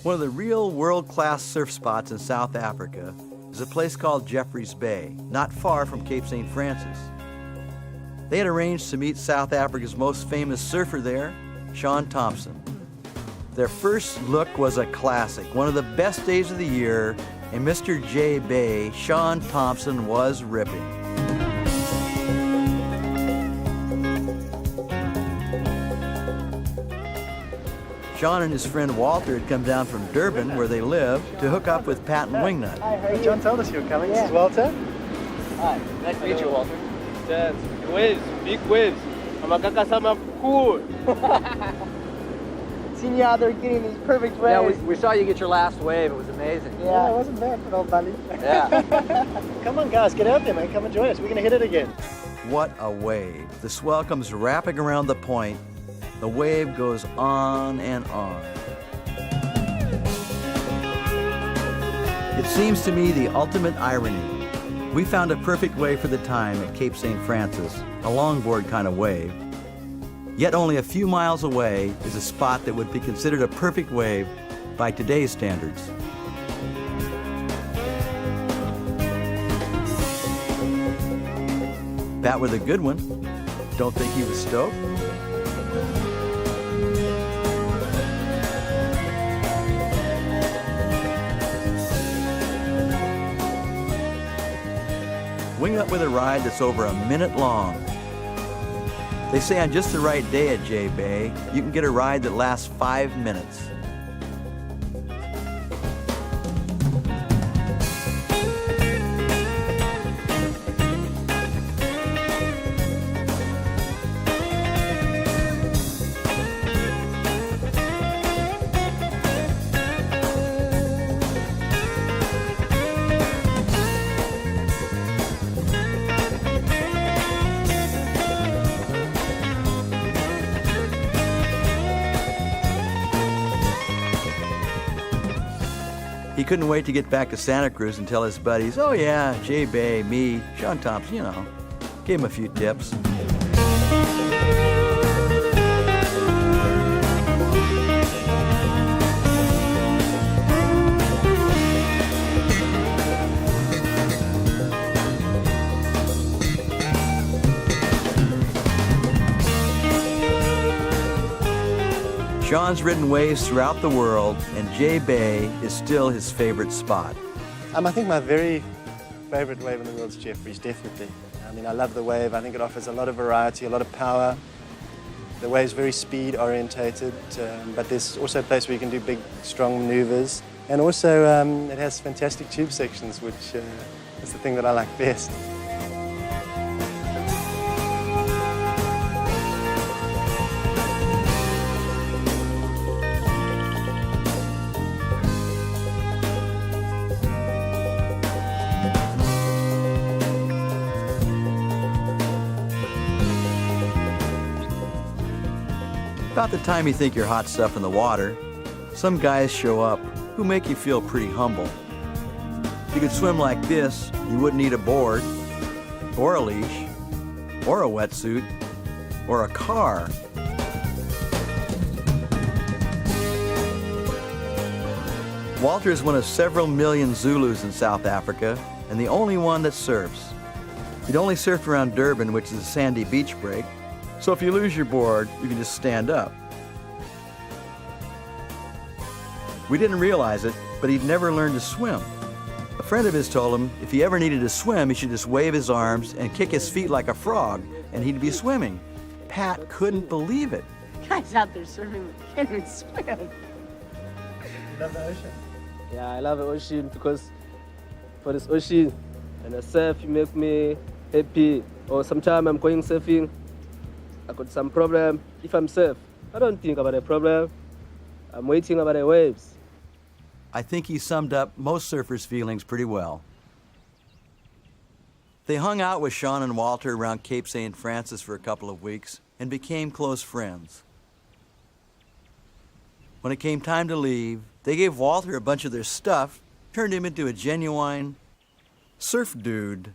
One of the real world-class surf spots in South Africa is a place called Jeffreys Bay, not far from Cape St. Francis. They had arranged to meet South Africa's most famous surfer there, Shaun Tomson. Their first look was a classic, one of the best days of the year, and Mr. J. Bay, Shaun Tomson, was ripping. Shaun and his friend Walter had come down from Durban, where they live, to hook up with Pat and Wingnut. John told us you were coming. This is Walter. Hi, nice to meet you, Walter. That's waves, big waves. Amakakasama cool. Seen you out there getting these perfect waves. Yeah, we saw you get your last wave. It was amazing. Yeah. It wasn't bad for old buddy. Yeah. Come on, guys, get out there, man. Come and join us. We're going to hit it again. What a wave. The swell comes wrapping around the point. The wave goes on and on. It seems to me the ultimate irony. We found a perfect wave for the time at Cape St. Francis, a longboard kind of wave. Yet only a few miles away is a spot that would be considered a perfect wave by today's standards. Pat with a good one. Don't think he was stoked? Wingnut with a ride that's over a minute long. They say on just the right day at J Bay, you can get a ride that lasts 5 minutes. He couldn't wait to get back to Santa Cruz and tell his buddies, oh yeah, J Bay, me, Shaun Tomson, you know. Gave him a few tips. Shaun's ridden waves throughout the world, and J Bay is still his favorite spot. I think my very favorite wave in the world is Jeffreys, definitely. I mean, I love the wave. I think it offers a lot of variety, a lot of power. The wave's very speed orientated, but there's also a place where you can do big, strong maneuvers. And also, it has fantastic tube sections, which is the thing that I like best. About the time you think you're hot stuff in the water, some guys show up who make you feel pretty humble. If you could swim like this, you wouldn't need a board, or a leash, or a wetsuit, or a car. Walter is one of several million Zulus in South Africa, and the only one that surfs. He'd only surfed around Durban, which is a sandy beach break, so if you lose your board, you can just stand up. We didn't realize it, but he'd never learned to swim. A friend of his told him if he ever needed to swim, he should just wave his arms and kick his feet like a frog, and he'd be swimming. Pat couldn't believe it. Guys out there surfing can't even swim. You love the ocean? Yeah, I love the ocean because for this ocean and the surf, you make me happy. Or sometimes I'm going surfing, I got some problem. If I'm safe, I don't think about a problem. I'm waiting about the waves. I think he summed up most surfers' feelings pretty well. They hung out with Sean and Walter around Cape St. Francis for a couple of weeks and became close friends. When it came time to leave, they gave Walter a bunch of their stuff, turned him into a genuine surf dude.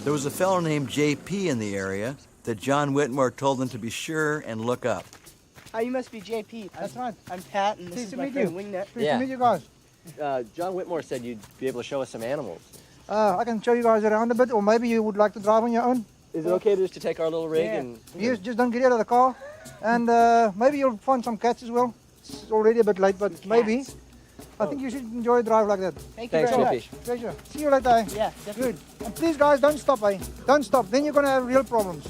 There was a fellow named JP in the area that John Whitmore told them to be sure and look up. You must be JP. That's right. I'm Pat, and this Pleased is to my meet friend you. Wingnut. Pleased to meet you guys. John Whitmore said you'd be able to show us some animals. I can show you guys around a bit, or maybe you would like to drive on your own. Is it okay just to take our little rig and... You just don't get out of the car, and maybe you'll find some cats as well. It's already a bit late, but maybe. I think you should enjoy a drive like that. Thank you Thanks, very JP. much. Pleasure. See you later. Eh? Yeah, definitely. Good. And please, guys, don't stop, eh? Don't stop. Then you're going to have real problems.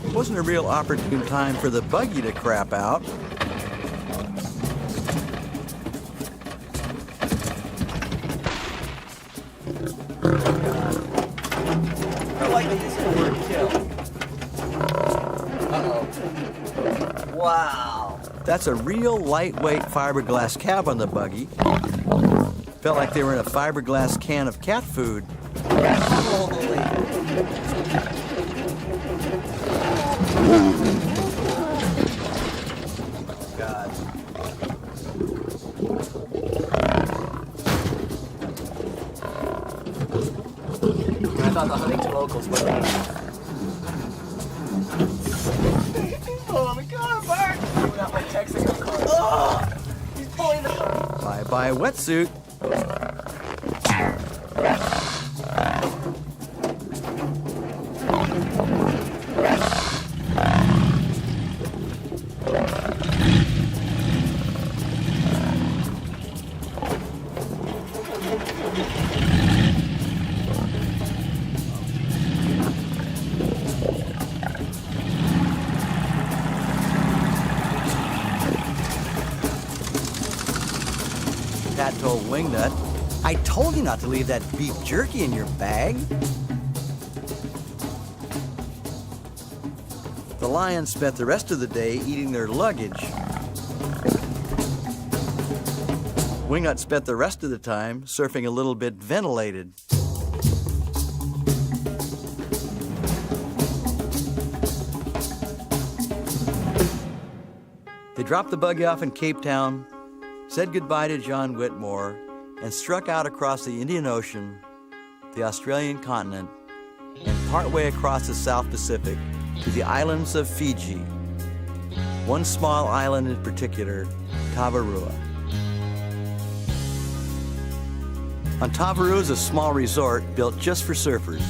It wasn't a real opportune time for the buggy to crap out. Wow. That's a real lightweight fiberglass cab on the buggy. Felt like they were in a fiberglass can of cat food. God. I thought the Huntington locals were Oh, the car, Bart! not like Texaco cars. Oh, He's pulling the car. Bye-bye wetsuit. Pat told Wingnut, "I told you not to leave that beef jerky in your bag." The Lions spent the rest of the day eating their luggage. Wingnut spent the rest of the time surfing a little bit ventilated. They dropped the buggy off in Cape Town, said goodbye to John Whitmore, and struck out across the Indian Ocean, the Australian continent, and partway across the South Pacific to the islands of Fiji. One small island in particular, Tavarua. On Tavarua is a small resort built just for surfers,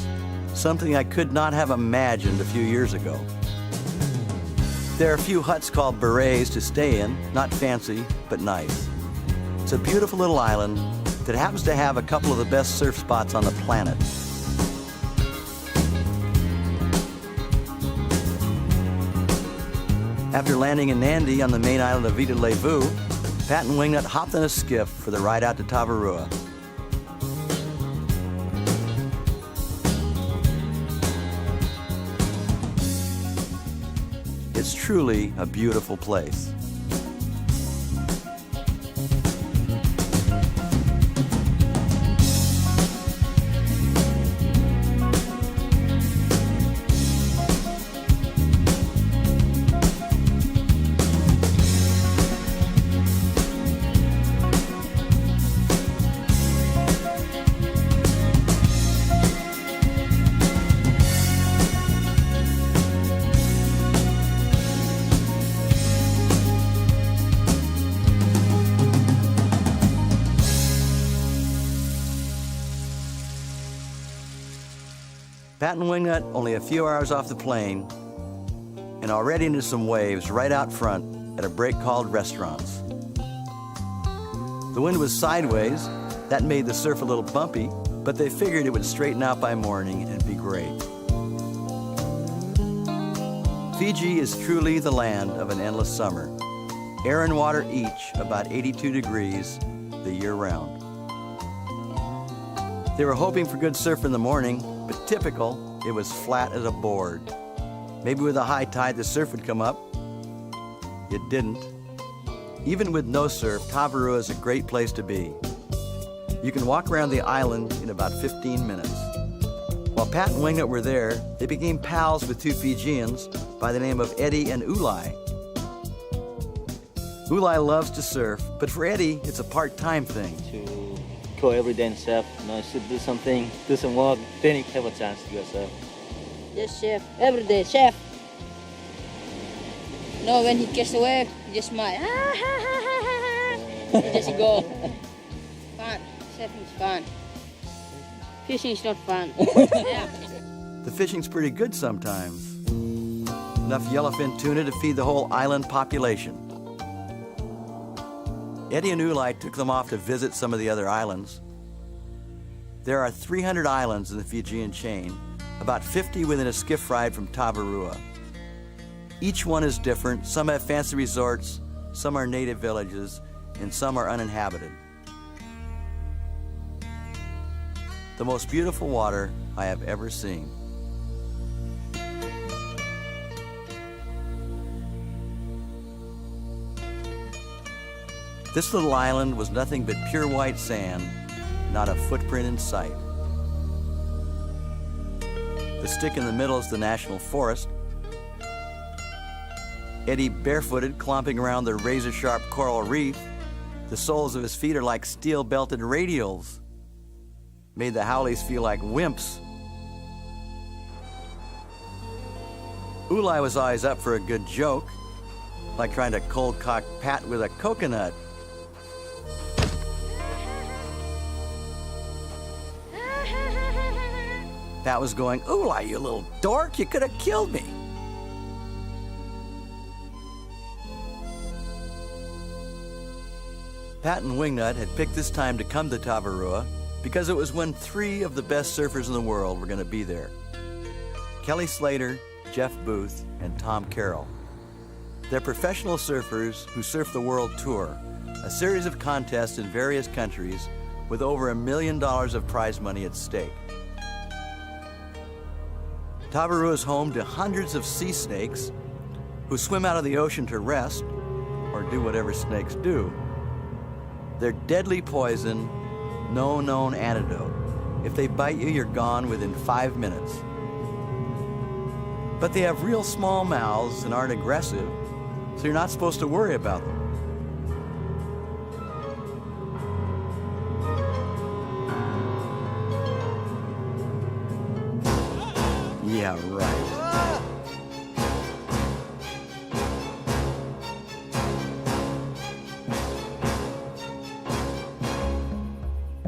something I could not have imagined a few years ago. There are a few huts called berets to stay in, not fancy, but nice. It's a beautiful little island that happens to have a couple of the best surf spots on the planet. After landing in Nandi on the main island of Vita Levu, Pat and Wingnut hopped in a skiff for the ride out to Tavarua. It's truly a beautiful place. Pat and Wingnut only a few hours off the plane and already into some waves right out front at a break called Restaurants. The wind was sideways. That made the surf a little bumpy, but but they figured it would straighten out by morning and be great. Fiji is truly the land of an endless summer. Air and water each about 82 degrees the year round. They were hoping for good surf in the morning, but typical, it was flat as a board. Maybe with a high tide the surf would come up. It didn't. Even with no surf, Tavarua is a great place to be. You can walk around the island in about 15 minutes. While Pat and Wingnut were there, they became pals with two Fijians by the name of Eddie and Ulai. Ulai loves to surf, but for Eddie, it's a part-time thing. To go every day and surf, you should do something, do some work, then you have a chance to go surf. Just chef, every day, chef. No, when he gets away, he just smile. He just go. Fun, surfing is fun. Fishing is not fun. Yeah. The fishing's pretty good sometimes. Enough yellowfin tuna to feed the whole island population. Eddie and Ulai took them off to visit some of the other islands. There are 300 islands in the Fijian chain, about 50 within a skiff ride from Tavarua. Each one is different. Some have fancy resorts, some are native villages, and some are uninhabited. The most beautiful water I have ever seen. This little island was nothing but pure white sand, not a footprint in sight. The stick in the middle is the national forest. Eddie barefooted, clomping around the razor-sharp coral reef. The soles of his feet are like steel-belted radials. Made the haoles feel like wimps. Ulai was always up for a good joke, like trying to cold-cock Pat with a coconut. Pat was going, "Ulai, you little dork, you could have killed me." Pat and Wingnut had picked this time to come to Tavarua because it was when 3 of the best surfers in the world were going to be there. Kelly Slater, Jeff Booth, and Tom Carroll. They're professional surfers who surf the World Tour, a series of contests in various countries with over $1 million of prize money at stake. Tavarua is home to hundreds of sea snakes who swim out of the ocean to rest or do whatever snakes do. They're deadly poison, no known antidote. If they bite you, you're gone within 5 minutes. But they have real small mouths and aren't aggressive, so you're not supposed to worry about them. Yeah, right.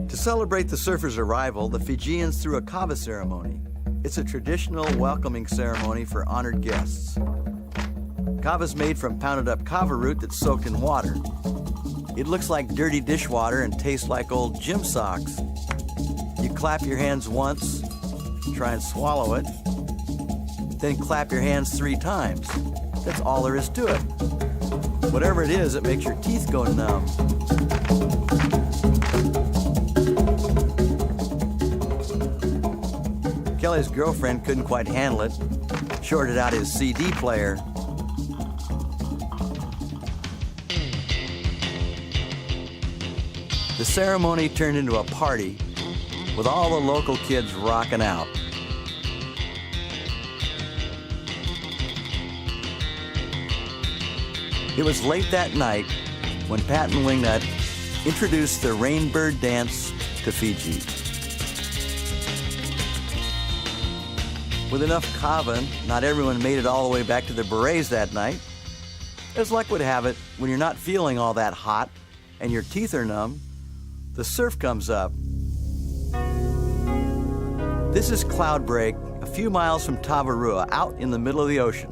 To celebrate the surfers' arrival, the Fijians threw a kava ceremony. It's a traditional welcoming ceremony for honored guests. Kava's made from pounded up kava root that's soaked in water. It looks like dirty dishwater and tastes like old gym socks. You clap your hands once, try and swallow it, then clap your hands 3 times. That's all there is to it. Whatever it is, it makes your teeth go numb. Kelly's girlfriend couldn't quite handle it, shorted out his CD player. The ceremony turned into a party with all the local kids rocking out. It was late that night when Pat and Wingnut introduced the Rainbird Dance to Fiji. With enough kava, not everyone made it all the way back to their berets that night. As luck would have it, when you're not feeling all that hot and your teeth are numb, the surf comes up. This is Cloudbreak, a few miles from Tavarua, out in the middle of the ocean.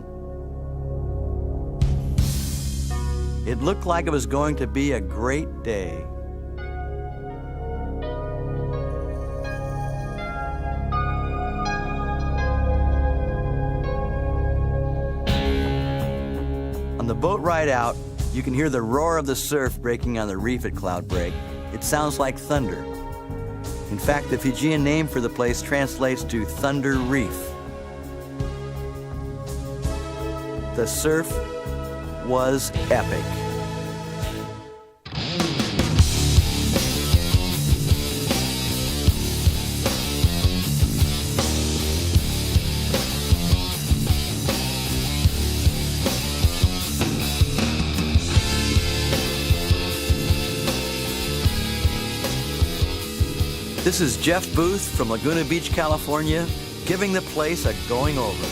It looked like it was going to be a great day. boat ride out, you can hear the roar of the surf breaking on the reef at Cloudbreak. It sounds like thunder. In fact, the Fijian name for the place translates to Thunder Reef. The surf was epic. This is Jeff Booth from Laguna Beach, California, giving the place a going over.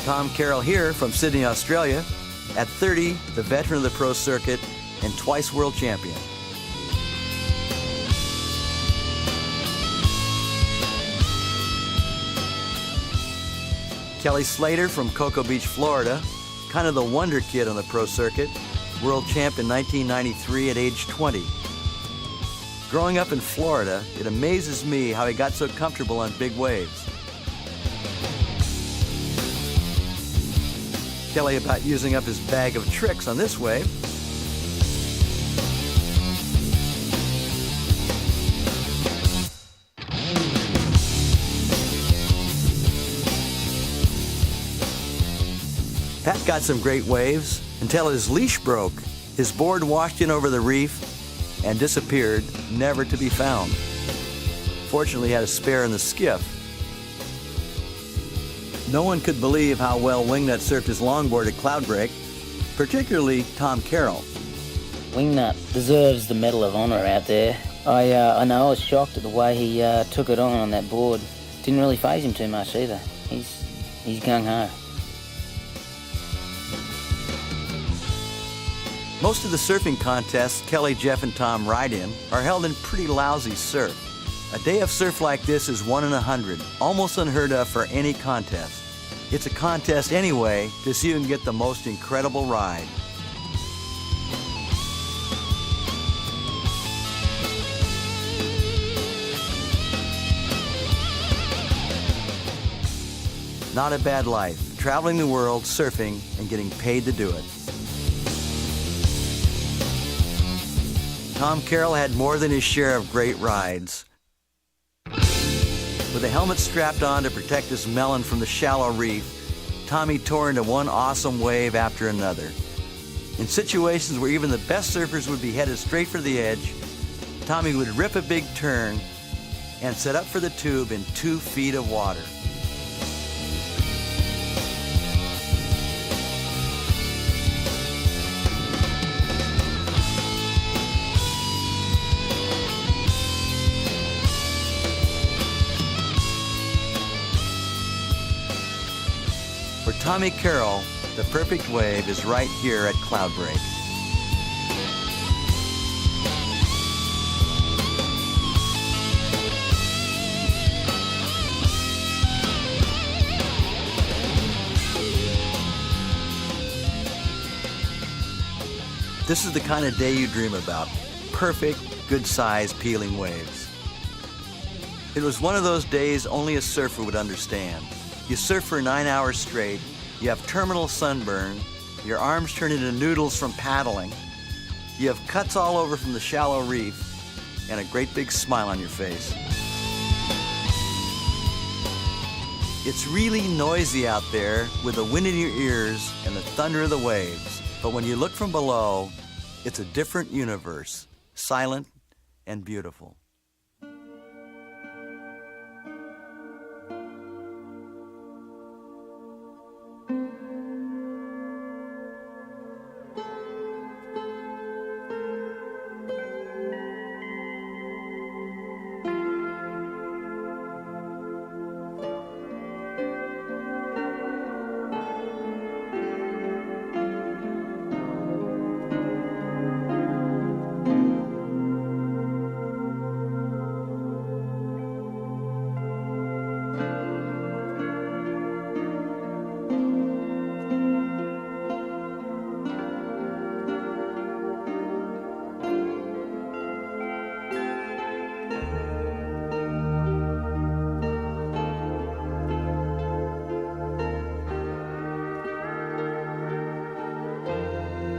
Tom Carroll here from Sydney, Australia. At 30, the veteran of the pro circuit and twice world champion. Kelly Slater from Cocoa Beach, Florida, kind of the wonder kid on the pro circuit, world champ in 1993 at age 20. Growing up in Florida, it amazes me how he got so comfortable on big waves. Kelly about using up his bag of tricks on this wave. Pat got some great waves until his leash broke. His board washed in over the reef and disappeared, never to be found. Fortunately, he had a spare in the skiff. No one could believe how well Wingnut surfed his longboard at Cloudbreak, particularly Tom Carroll. Wingnut deserves the Medal of Honor out there. I know I was shocked at the way he took it on that board. Didn't really faze him too much either. He's gung-ho. Most of the surfing contests Kelly, Jeff, and Tom ride in are held in pretty lousy surf. A day of surf like this is 1 in 100, almost unheard of for any contest. It's a contest anyway to see who can get the most incredible ride. Not a bad life, traveling the world, surfing, and getting paid to do it. Tom Carroll had more than his share of great rides. With a helmet strapped on to protect his melon from the shallow reef, Tommy tore into one awesome wave after another. In situations where even the best surfers would be headed straight for the edge, Tommy would rip a big turn and set up for the tube in 2 feet of water. For Tommy Carroll, the perfect wave is right here at Cloudbreak. This is the kind of day you dream about. Perfect, good-sized, peeling waves. It was one of those days only a surfer would understand. You surf for 9 hours straight, you have terminal sunburn, your arms turn into noodles from paddling, you have cuts all over from the shallow reef, and a great big smile on your face. It's really noisy out there with the wind in your ears and the thunder of the waves, but when you look from below, it's a different universe, silent and beautiful.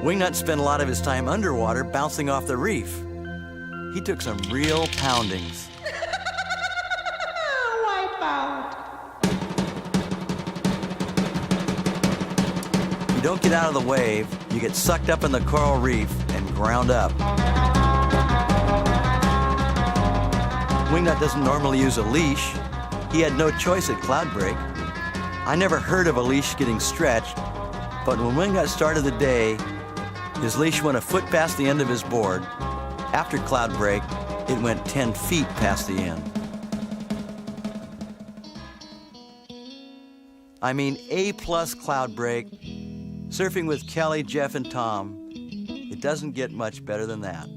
Wingnut spent a lot of his time underwater bouncing off the reef. He took some real poundings. You don't get out of the wave, you get sucked up in the coral reef and ground up. Wingnut doesn't normally use a leash. He had no choice at Cloudbreak. I never heard of a leash getting stretched, but when Wingnut started the day, his leash went a foot past the end of his board. After Cloudbreak, it went 10 feet past the end. I mean, A-plus Cloudbreak, surfing with Kelly, Jeff, and Tom. It doesn't get much better than that.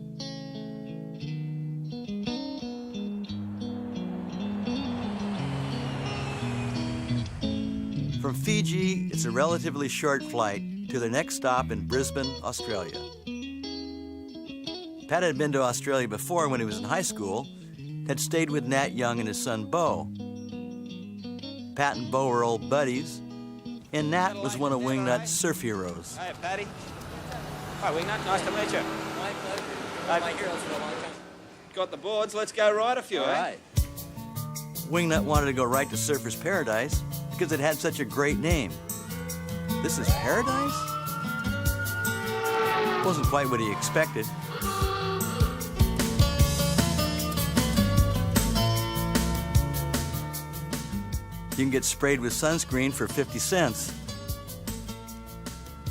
From Fiji, it's a relatively short flight to their next stop in Brisbane, Australia. Pat had been to Australia before when he was in high school, had stayed with Nat Young and his son, Bo. Pat and Bo were old buddies, and Nat was one of Wingnut's surf heroes. Hey, Patty. Hi, Wingnut. Nice to meet you. My pleasure. My heroes for a long time. Got the boards. Let's go ride a few, All eh? right. Wingnut wanted to go right to Surfer's Paradise because it had such a great name. This is paradise? Wasn't quite what he expected. You can get sprayed with sunscreen for 50 cents.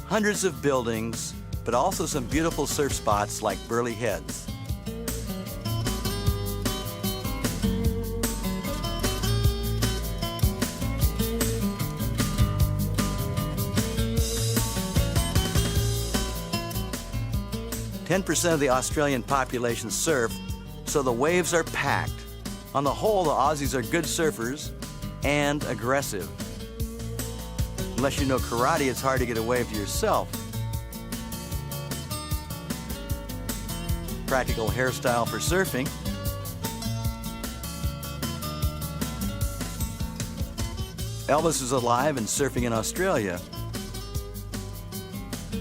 Hundreds of buildings, but also some beautiful surf spots like Burley Heads. "10% of the Australian population surf, so the waves are packed. On the whole, the Aussies are good surfers and aggressive. Unless you know karate, it's hard to get a wave to yourself. Practical hairstyle for surfing. Elvis is alive and surfing in Australia.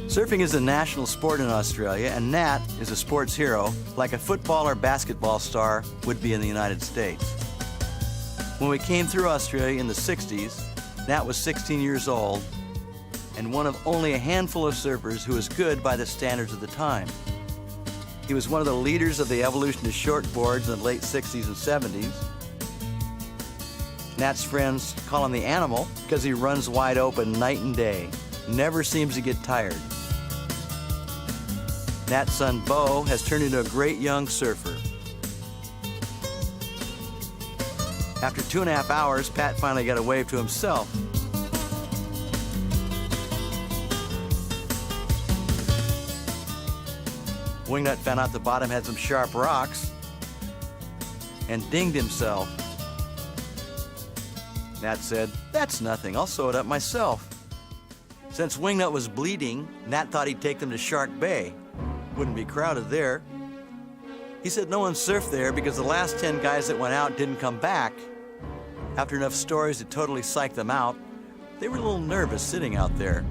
Surfing is a national sport in Australia, and Nat is a sports hero like a football or basketball star would be in the United States. When we came through Australia in the 60s, Nat was 16 years old and one of only a handful of surfers who was good by the standards of the time. He was one of the leaders of the evolution of shortboards in the late 60s and 70s. Nat's friends call him the Animal because he runs wide open night and day, never seems to get tired. Nat's son, Bo, has turned into a great young surfer. After 2.5 hours, Pat finally got a wave to himself. Wingnut found out the bottom had some sharp rocks and dinged himself. Nat said, "That's nothing, I'll sew it up myself." Since Wingnut was bleeding, Nat thought he'd take them to Shark Bay. Wouldn't be crowded there. He said no one surfed there because the last 10 guys that went out didn't come back. After enough stories to totally psych them out, they were a little nervous sitting out there.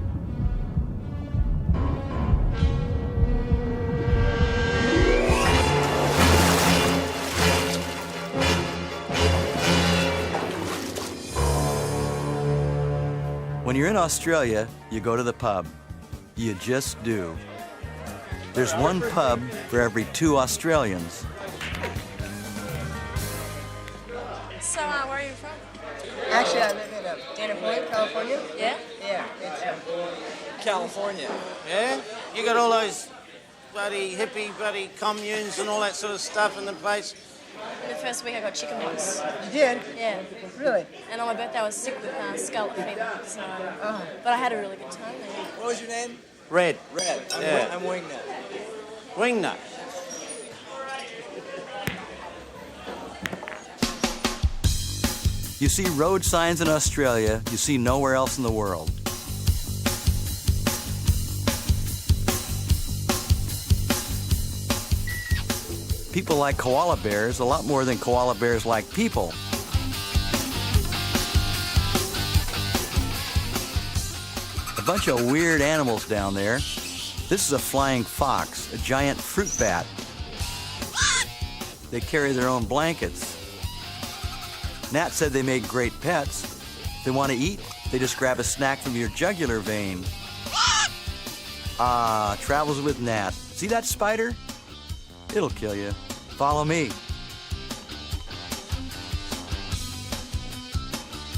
When you're in Australia, you go to the pub. You just do. There's one pub for every 2 Australians. So, where are you from? Actually, I live in Dana Point, California. Yeah? Yeah, it's California. Yeah? You got all those bloody hippie, bloody communes and all that sort of stuff in the place. The first week I got chicken pox. You did? Yeah. Really? And on my birthday I was sick with scarlet fever. So, but I had a really good time there. What was your name? Red. Red. Yeah. I'm Wingnut. Wingnut. You see road signs in Australia you see nowhere else in the world. People like koala bears a lot more than koala bears like people. A bunch of weird animals down there. This is a flying fox, a giant fruit bat. They carry their own blankets. Nat said they made great pets. If they want to eat, they just grab a snack from your jugular vein. Ah, travels with Nat. See that spider? It'll kill you. Follow me.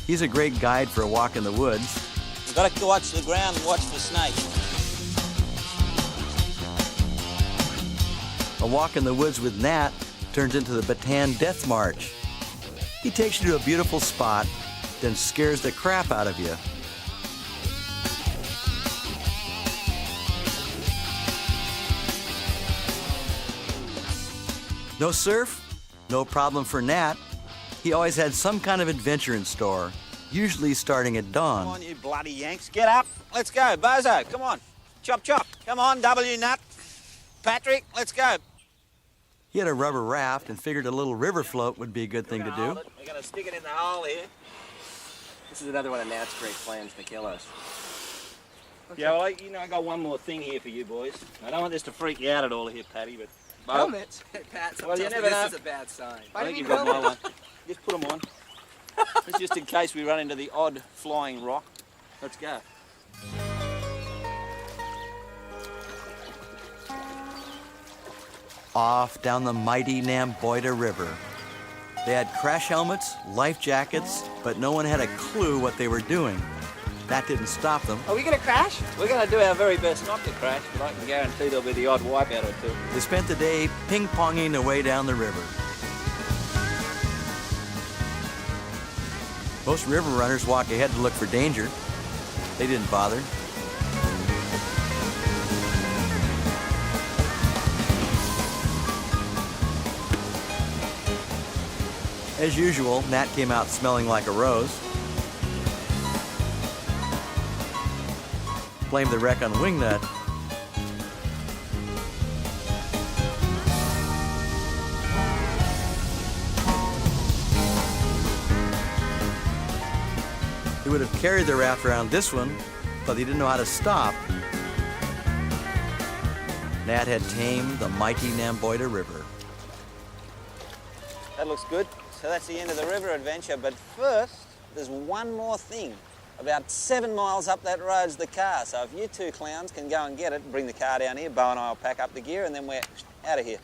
He's a great guide for a walk in the woods. You've got to watch the ground and watch for snakes. A walk in the woods with Nat turns into the Bataan Death March. He takes you to a beautiful spot, then scares the crap out of you. No surf? No problem for Nat. He always had some kind of adventure in store, usually starting at dawn. Come on, you bloody Yanks. Get up. Let's go. Bozo, come on. Chop, chop. Come on, W Nut. Patrick, let's go. He had a rubber raft and figured a little river float would be a good thing to do. We're going to stick it in the hole here. This is another one of Nat's great plans to kill us. Yeah, well, you know, I got one more thing here for you boys. I don't want this to freak you out at all here, Patty, but... Helmets? Pat, Well, you tells me never this know. is a bad sign. I think you've got my one. Just put them on. It's just in case we run into the odd flying rock. Let's go. Off down the mighty Namboida River. They had crash helmets, life jackets, but no one had a clue what they were doing. That didn't stop them. Are we going to crash? We're going to do our very best not to crash, but I can guarantee there'll be the odd wipeout or two. They spent the day ping-ponging their way down the river. Most river runners walk ahead to look for danger. They didn't bother. As usual, Nat came out smelling like a rose. Blamed the wreck on Wingnut. He would have carried the raft around this one, but he didn't know how to stop. Nat had tamed the mighty Namboida River. That looks good. So that's the end of the river adventure, but first, there's one more thing. About 7 miles up that road's the car, so if you two clowns can go and get it, bring the car down here, Bo and I will pack up the gear, and then we're out of here.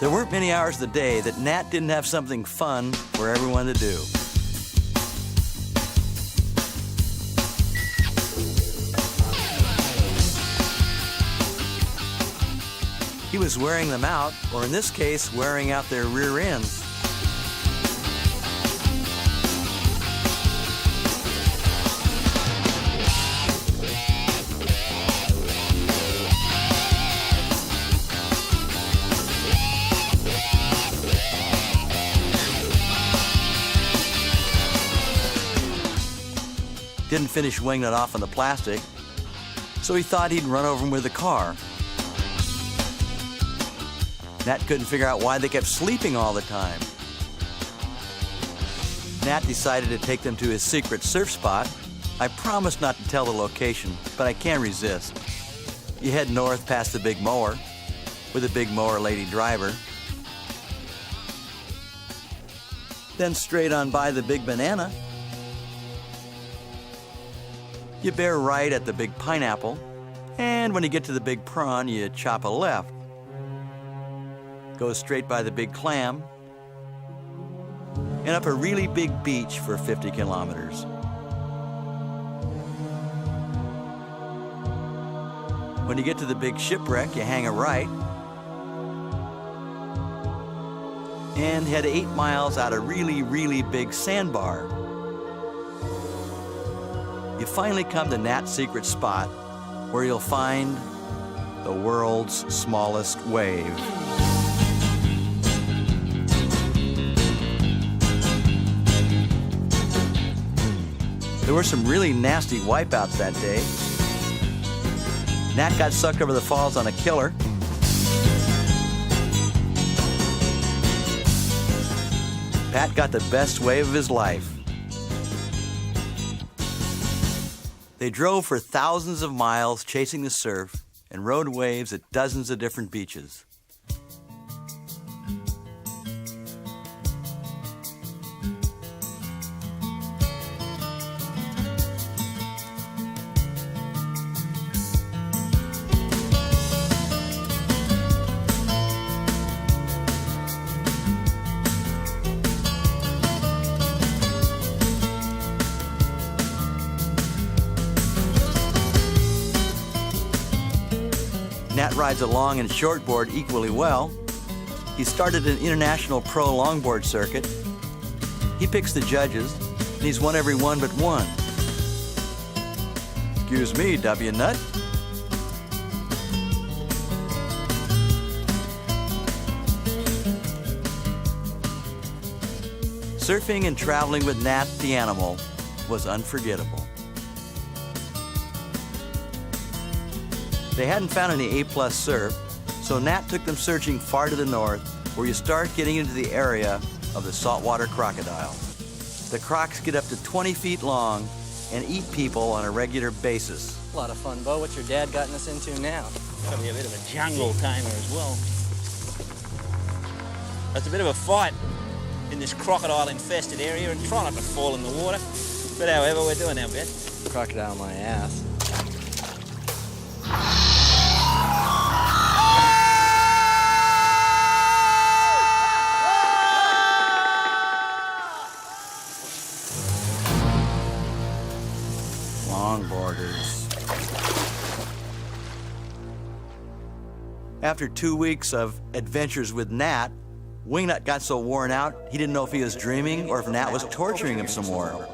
There weren't many hours of the day that Nat didn't have something fun for everyone to do. He was wearing them out, or in this case, wearing out their rear ends. Didn't finish Wingnut off on the plastic, so he thought he'd run over him with the car. Nat couldn't figure out why they kept sleeping all the time. Nat decided to take them to his secret surf spot. I promised not to tell the location, but I can't resist. You head north past the big mower, with a big mower lady driver. Then straight on by the big banana. You bear right at the big pineapple, and when you get to the big prawn, you chop a left. Go straight by the big clam, and up a really big beach for 50 kilometers. When you get to the big shipwreck, you hang a right and head 8 miles out a really, really big sandbar. You finally come to Nat's secret spot, where you'll find the world's smallest wave. There were some really nasty wipeouts that day. Nat got sucked over the falls on a killer. Pat got the best wave of his life. They drove for thousands of miles chasing the surf and rode waves at dozens of different beaches. Nat rides a long and shortboard equally well. He started an international pro longboard circuit. He picks the judges, and he's won every one but one. Excuse me, W. Nut. Surfing and traveling with Nat the animal was unforgettable. They hadn't found any A-plus surf, so Nat took them searching far to the north, where you start getting into the area of the saltwater crocodile. The crocs get up to 20 feet long and eat people on a regular basis. A lot of fun, Bo. What's your dad gotten us into now? Gotta be a bit of a jungle tamer as well. It's a bit of a fight in this crocodile-infested area and try not to fall in the water. But however, we're doing our best. Crocodile my ass. Longboarders. After 2 weeks of adventures with Nat, Wingnut got so worn out, he didn't know if he was dreaming or if Nat was torturing him some more.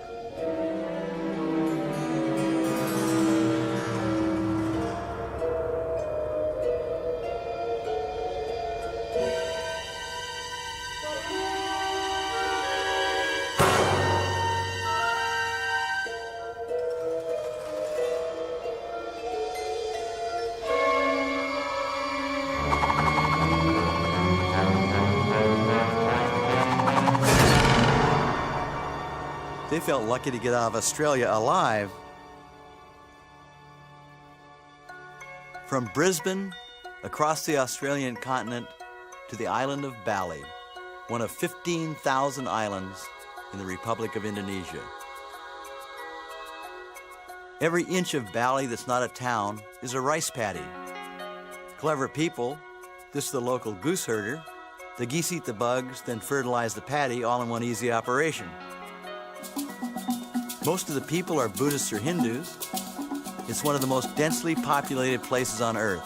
They felt lucky to get out of Australia alive. From Brisbane, across the Australian continent, to the island of Bali, one of 15,000 islands in the Republic of Indonesia. Every inch of Bali that's not a town is a rice paddy. Clever people, this is the local goose herder. The geese eat the bugs, then fertilize the paddy all in one easy operation. Most of the people are Buddhists or Hindus. It's one of the most densely populated places on Earth.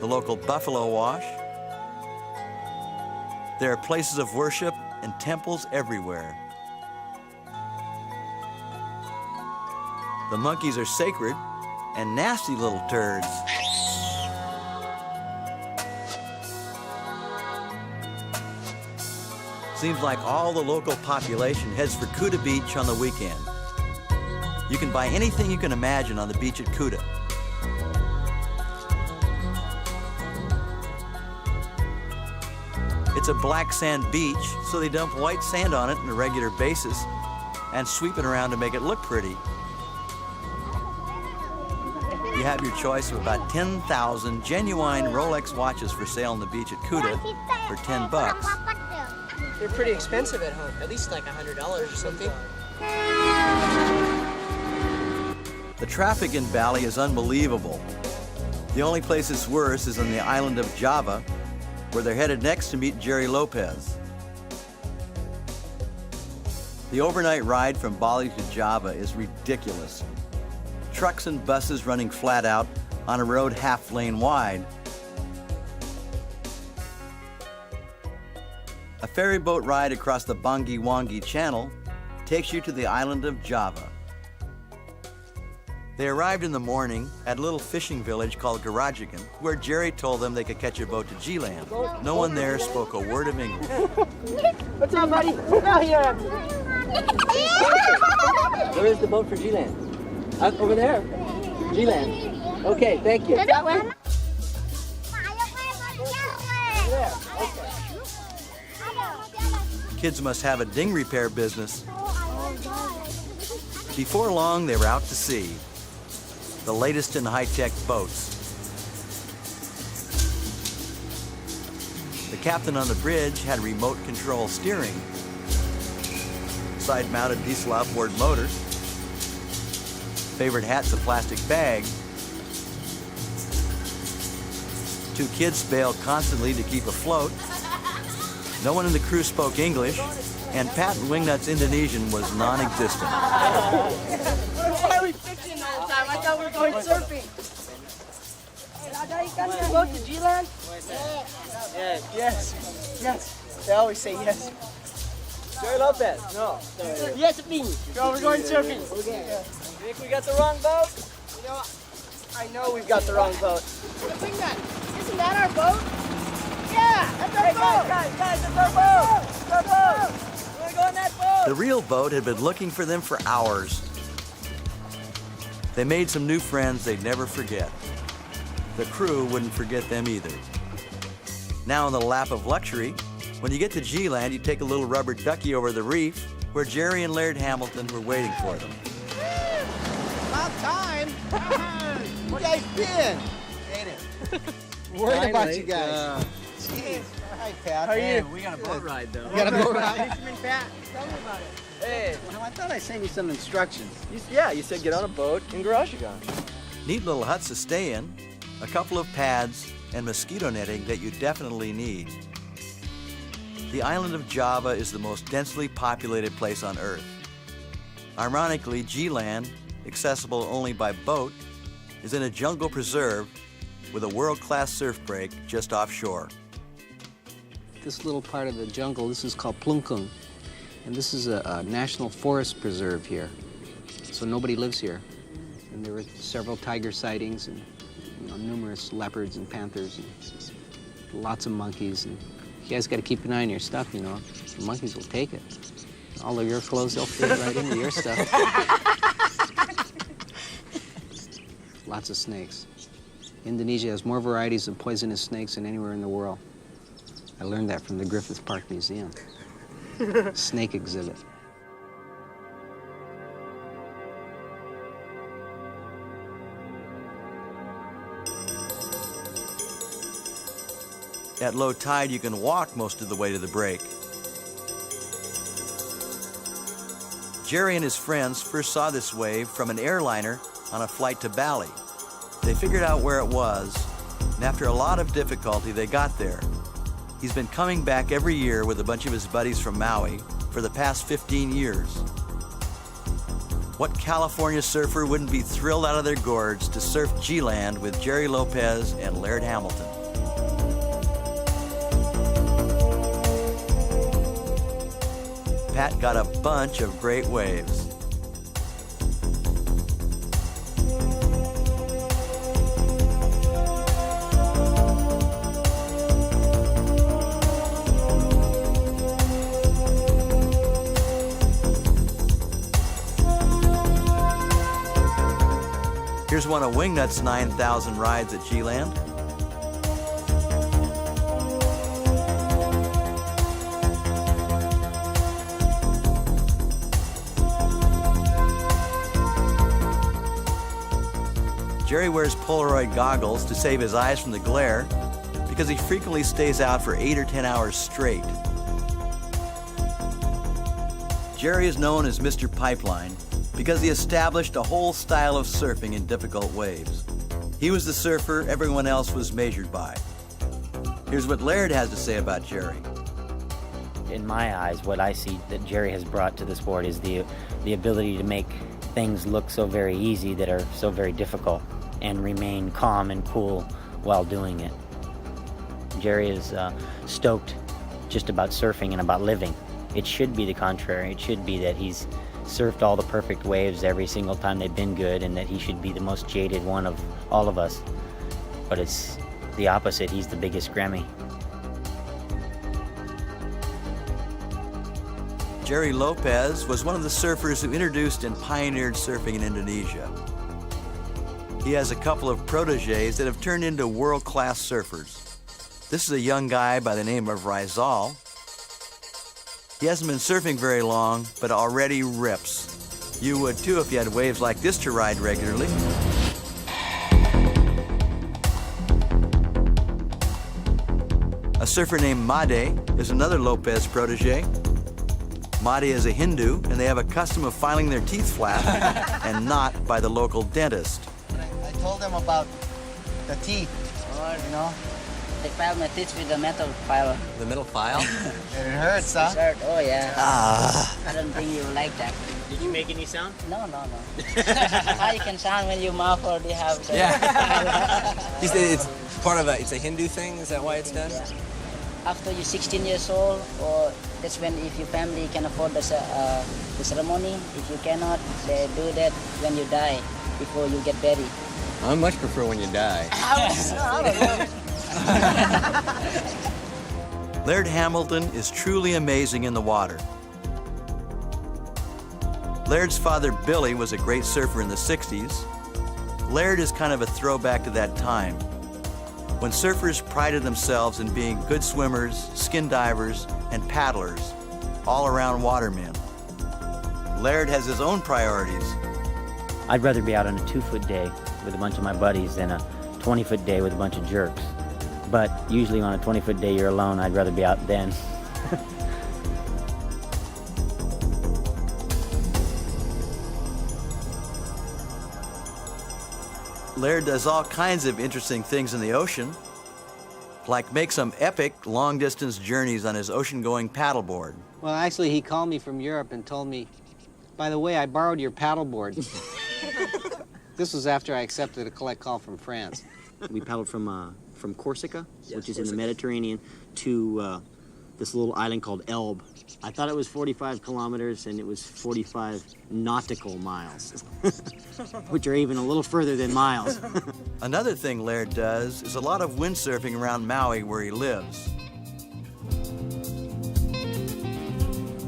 The local buffalo wash. There are places of worship and temples everywhere. The monkeys are sacred and nasty little turds. Seems like all the local population heads for Kuta Beach on the weekend. You can buy anything you can imagine on the beach at Kuta. It's a black sand beach, so they dump white sand on it on a regular basis and sweep it around to make it look pretty. You have your choice of about 10,000 genuine Rolex watches for sale on the beach at Kuta for $10. They're pretty expensive at home, at least like $100 or something. The traffic in Bali is unbelievable. The only place it's worse is on the island of Java, where they're headed next to meet Jerry Lopez. The overnight ride from Bali to Java is ridiculous. Trucks and buses running flat out on a road half lane wide. A ferry boat ride across the Bangi Wangi Channel takes you to the island of Java. They arrived in the morning at a little fishing village called Garajagan, where Jerry told them they could catch a boat to G-Land. No one there spoke a word of English. What's up, buddy? Oh, here. Where is the boat for G-Land? Over there. G-Land. Okay, thank you. That way. Kids must have a ding repair business. Before long, they were out to sea. The latest in high-tech boats. The captain on the bridge had remote control steering, side-mounted diesel outboard motor, favorite hat's a plastic bag. 2 kids bailed constantly to keep afloat. No one in the crew spoke English, and Pat Wingnut's Indonesian was non-existent. Why are we fishing all the time? I thought we were going surfing. Can we go to G-Land? Yes. They always say yes. Jerry Lopez. No. Yes, me. Go, we're going surfing. Okay. You think we got the wrong boat? You know, I know we've got the wrong boat. Isn't that our boat? Yeah, that's our boat. Guys, that's our boat. That's our boat. We want to go on that boat. The real boat had been looking for them for hours. They made some new friends they'd never forget. The crew wouldn't forget them either. Now in the lap of luxury, when you get to G-Land, you take a little rubber ducky over the reef where Jerry and Laird Hamilton were waiting for them. About time. Where you guys been? Ain't it? Worried about you guys. Jeez. Hi, Pat. How are you? We got a boat ride, though. You got a boat ride? Pat, tell me about it. Hey. Well, I thought I sent you some instructions. You said get on a boat in Garashagan. Neat little huts to stay in, a couple of pads, and mosquito netting that you definitely need. The island of Java is the most densely populated place on Earth. Ironically, G-Land, accessible only by boat, is in a jungle preserve with a world-class surf break just offshore. This little part of the jungle, this is called Plungkung, and this is a national forest preserve here. So nobody lives here. And there were several tiger sightings and numerous leopards and panthers and lots of monkeys. And you guys got to keep an eye on your stuff, The monkeys will take it. All of your clothes, they'll fit right into your stuff. Lots of snakes. Indonesia has more varieties of poisonous snakes than anywhere in the world. I learned that from the Griffith Park Museum. Snake exhibit. At low tide, you can walk most of the way to the break. Jerry and his friends first saw this wave from an airliner on a flight to Bali. They figured out where it was, and after a lot of difficulty, they got there. He's been coming back every year with a bunch of his buddies from Maui for the past 15 years. What California surfer wouldn't be thrilled out of their gourds to surf G-Land with Jerry Lopez and Laird Hamilton? Pat got a bunch of great waves. Here's one of Wingnut's 9,000 rides at G-Land. Jerry wears Polaroid goggles to save his eyes from the glare because he frequently stays out for 8 or 10 hours straight. Jerry is known as Mr. Pipeline because he established a whole style of surfing in difficult waves. He was the surfer everyone else was measured by. Here's what Laird has to say about Jerry. In my eyes, what I see that Jerry has brought to the sport is the ability to make things look so very easy that are so very difficult and remain calm and cool while doing it. Jerry is stoked just about surfing and about living. It should be the contrary. It should be that he's surfed all the perfect waves every single time they've been good and that he should be the most jaded one of all of us. But it's the opposite. He's the biggest Grammy. Jerry Lopez was one of the surfers who introduced and pioneered surfing in Indonesia. He has a couple of proteges that have turned into world-class surfers. This is a young guy by the name of Rizal, He hasn't been surfing very long, but already rips. You would too if you had waves like this to ride regularly. A surfer named Made is another Lopez protege. Made is a Hindu, and they have a custom of filing their teeth flat and not by the local dentist. I told them about the teeth, you know. They filed my teeth with the metal file. The metal file? And it hurts, huh? It hurt. Oh, yeah. Ah. I don't think you like that. Did you make any sound? No. How you can sound when your mouth already have the... You said it's part of it's a Hindu thing? Is that why it's done? Yeah. After you're 16 years old, or that's when if your family can afford the ceremony. If you cannot, they do that when you die, before you get buried. I much prefer when you die. I don't know. Laird Hamilton is truly amazing in the water. Laird's father, Billy, was a great surfer in the 60s. Laird is kind of a throwback to that time, when surfers prided themselves in being good swimmers, skin divers, and paddlers, all-around watermen. Laird has his own priorities. I'd rather be out on a 2-foot day with a bunch of my buddies than a 20-foot day with a bunch of jerks. But usually on a 20-foot day you're alone, I'd rather be out then. Laird does all kinds of interesting things in the ocean, like make some epic long-distance journeys on his ocean-going paddleboard. Well, actually, he called me from Europe and told me, by the way, I borrowed your paddleboard. This was after I accepted a collect call from France. We paddled from Corsica, which is in the Mediterranean, to this little island called Elbe. I thought it was 45 kilometers, and it was 45 nautical miles, which are even a little further than miles. Another thing Laird does is a lot of windsurfing around Maui, where he lives.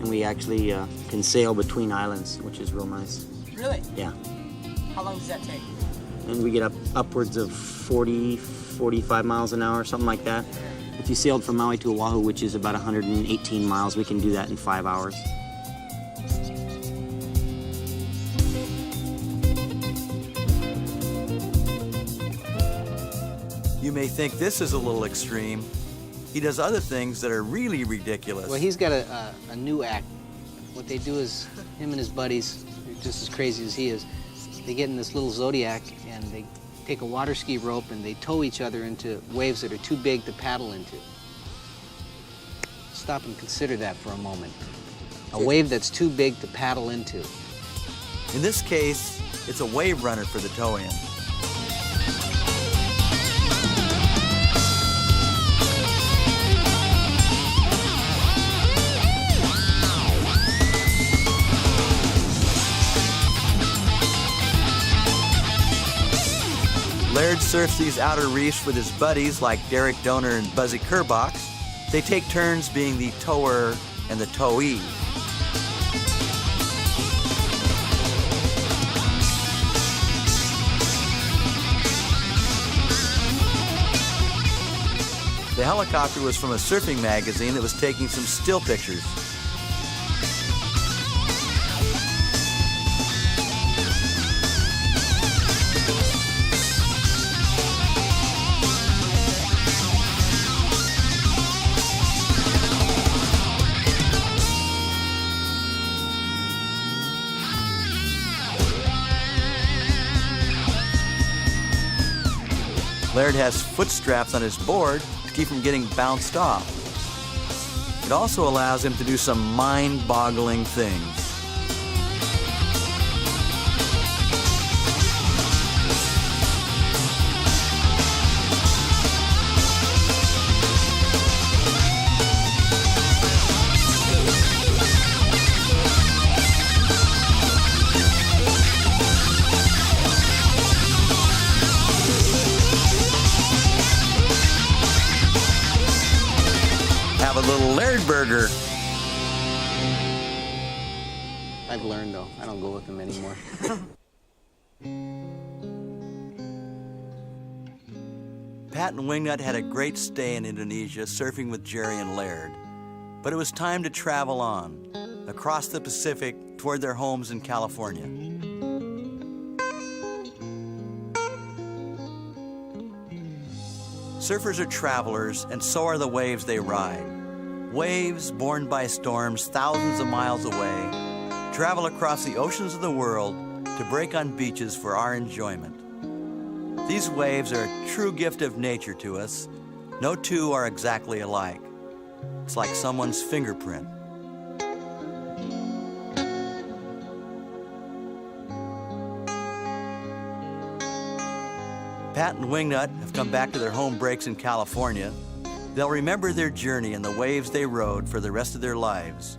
And we actually can sail between islands, which is real nice. Really? Yeah. How long does that take? And we get upwards of 40, 45 miles an hour, something like that. If you sailed from Maui to Oahu, which is about 118 miles, we can do that in 5 hours. You may think this is a little extreme. He does other things that are really ridiculous. Well, he's got a new act. What they do is, him and his buddies, they're just as crazy as he is, they get in this little Zodiac and they take a water ski rope and they tow each other into waves that are too big to paddle into. Stop and consider that for a moment. A wave that's too big to paddle into. In this case, it's a wave runner for the tow-in. Laird surfs these outer reefs with his buddies like Derek Donor and Buzzy Kerbox. They take turns being the tower and the towee. The helicopter was from a surfing magazine that was taking some still pictures. Laird has foot straps on his board to keep him getting bounced off. It also allows him to do some mind-boggling things. Have a little Laird burger. I've learned, though. I don't go with them anymore. Pat and Wingnut had a great stay in Indonesia surfing with Jerry and Laird. But it was time to travel on, across the Pacific toward their homes in California. Surfers are travelers, and so are the waves they ride. Waves borne by storms thousands of miles away travel across the oceans of the world to break on beaches for our enjoyment. These waves are a true gift of nature to us. No two are exactly alike. It's like someone's fingerprint. Pat and Wingnut have come back to their home breaks in California. They'll remember their journey and the waves they rode for the rest of their lives.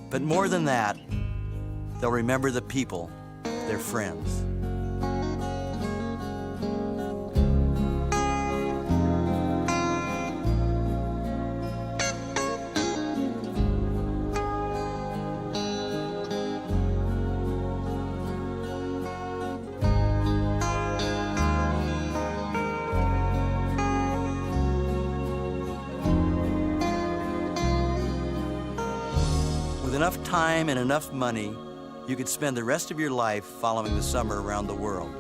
But more than that, they'll remember the people, their friends. With enough time and enough money, you could spend the rest of your life following the summer around the world.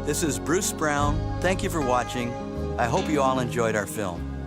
This is Bruce Brown. Thank you for watching. I hope you all enjoyed our film.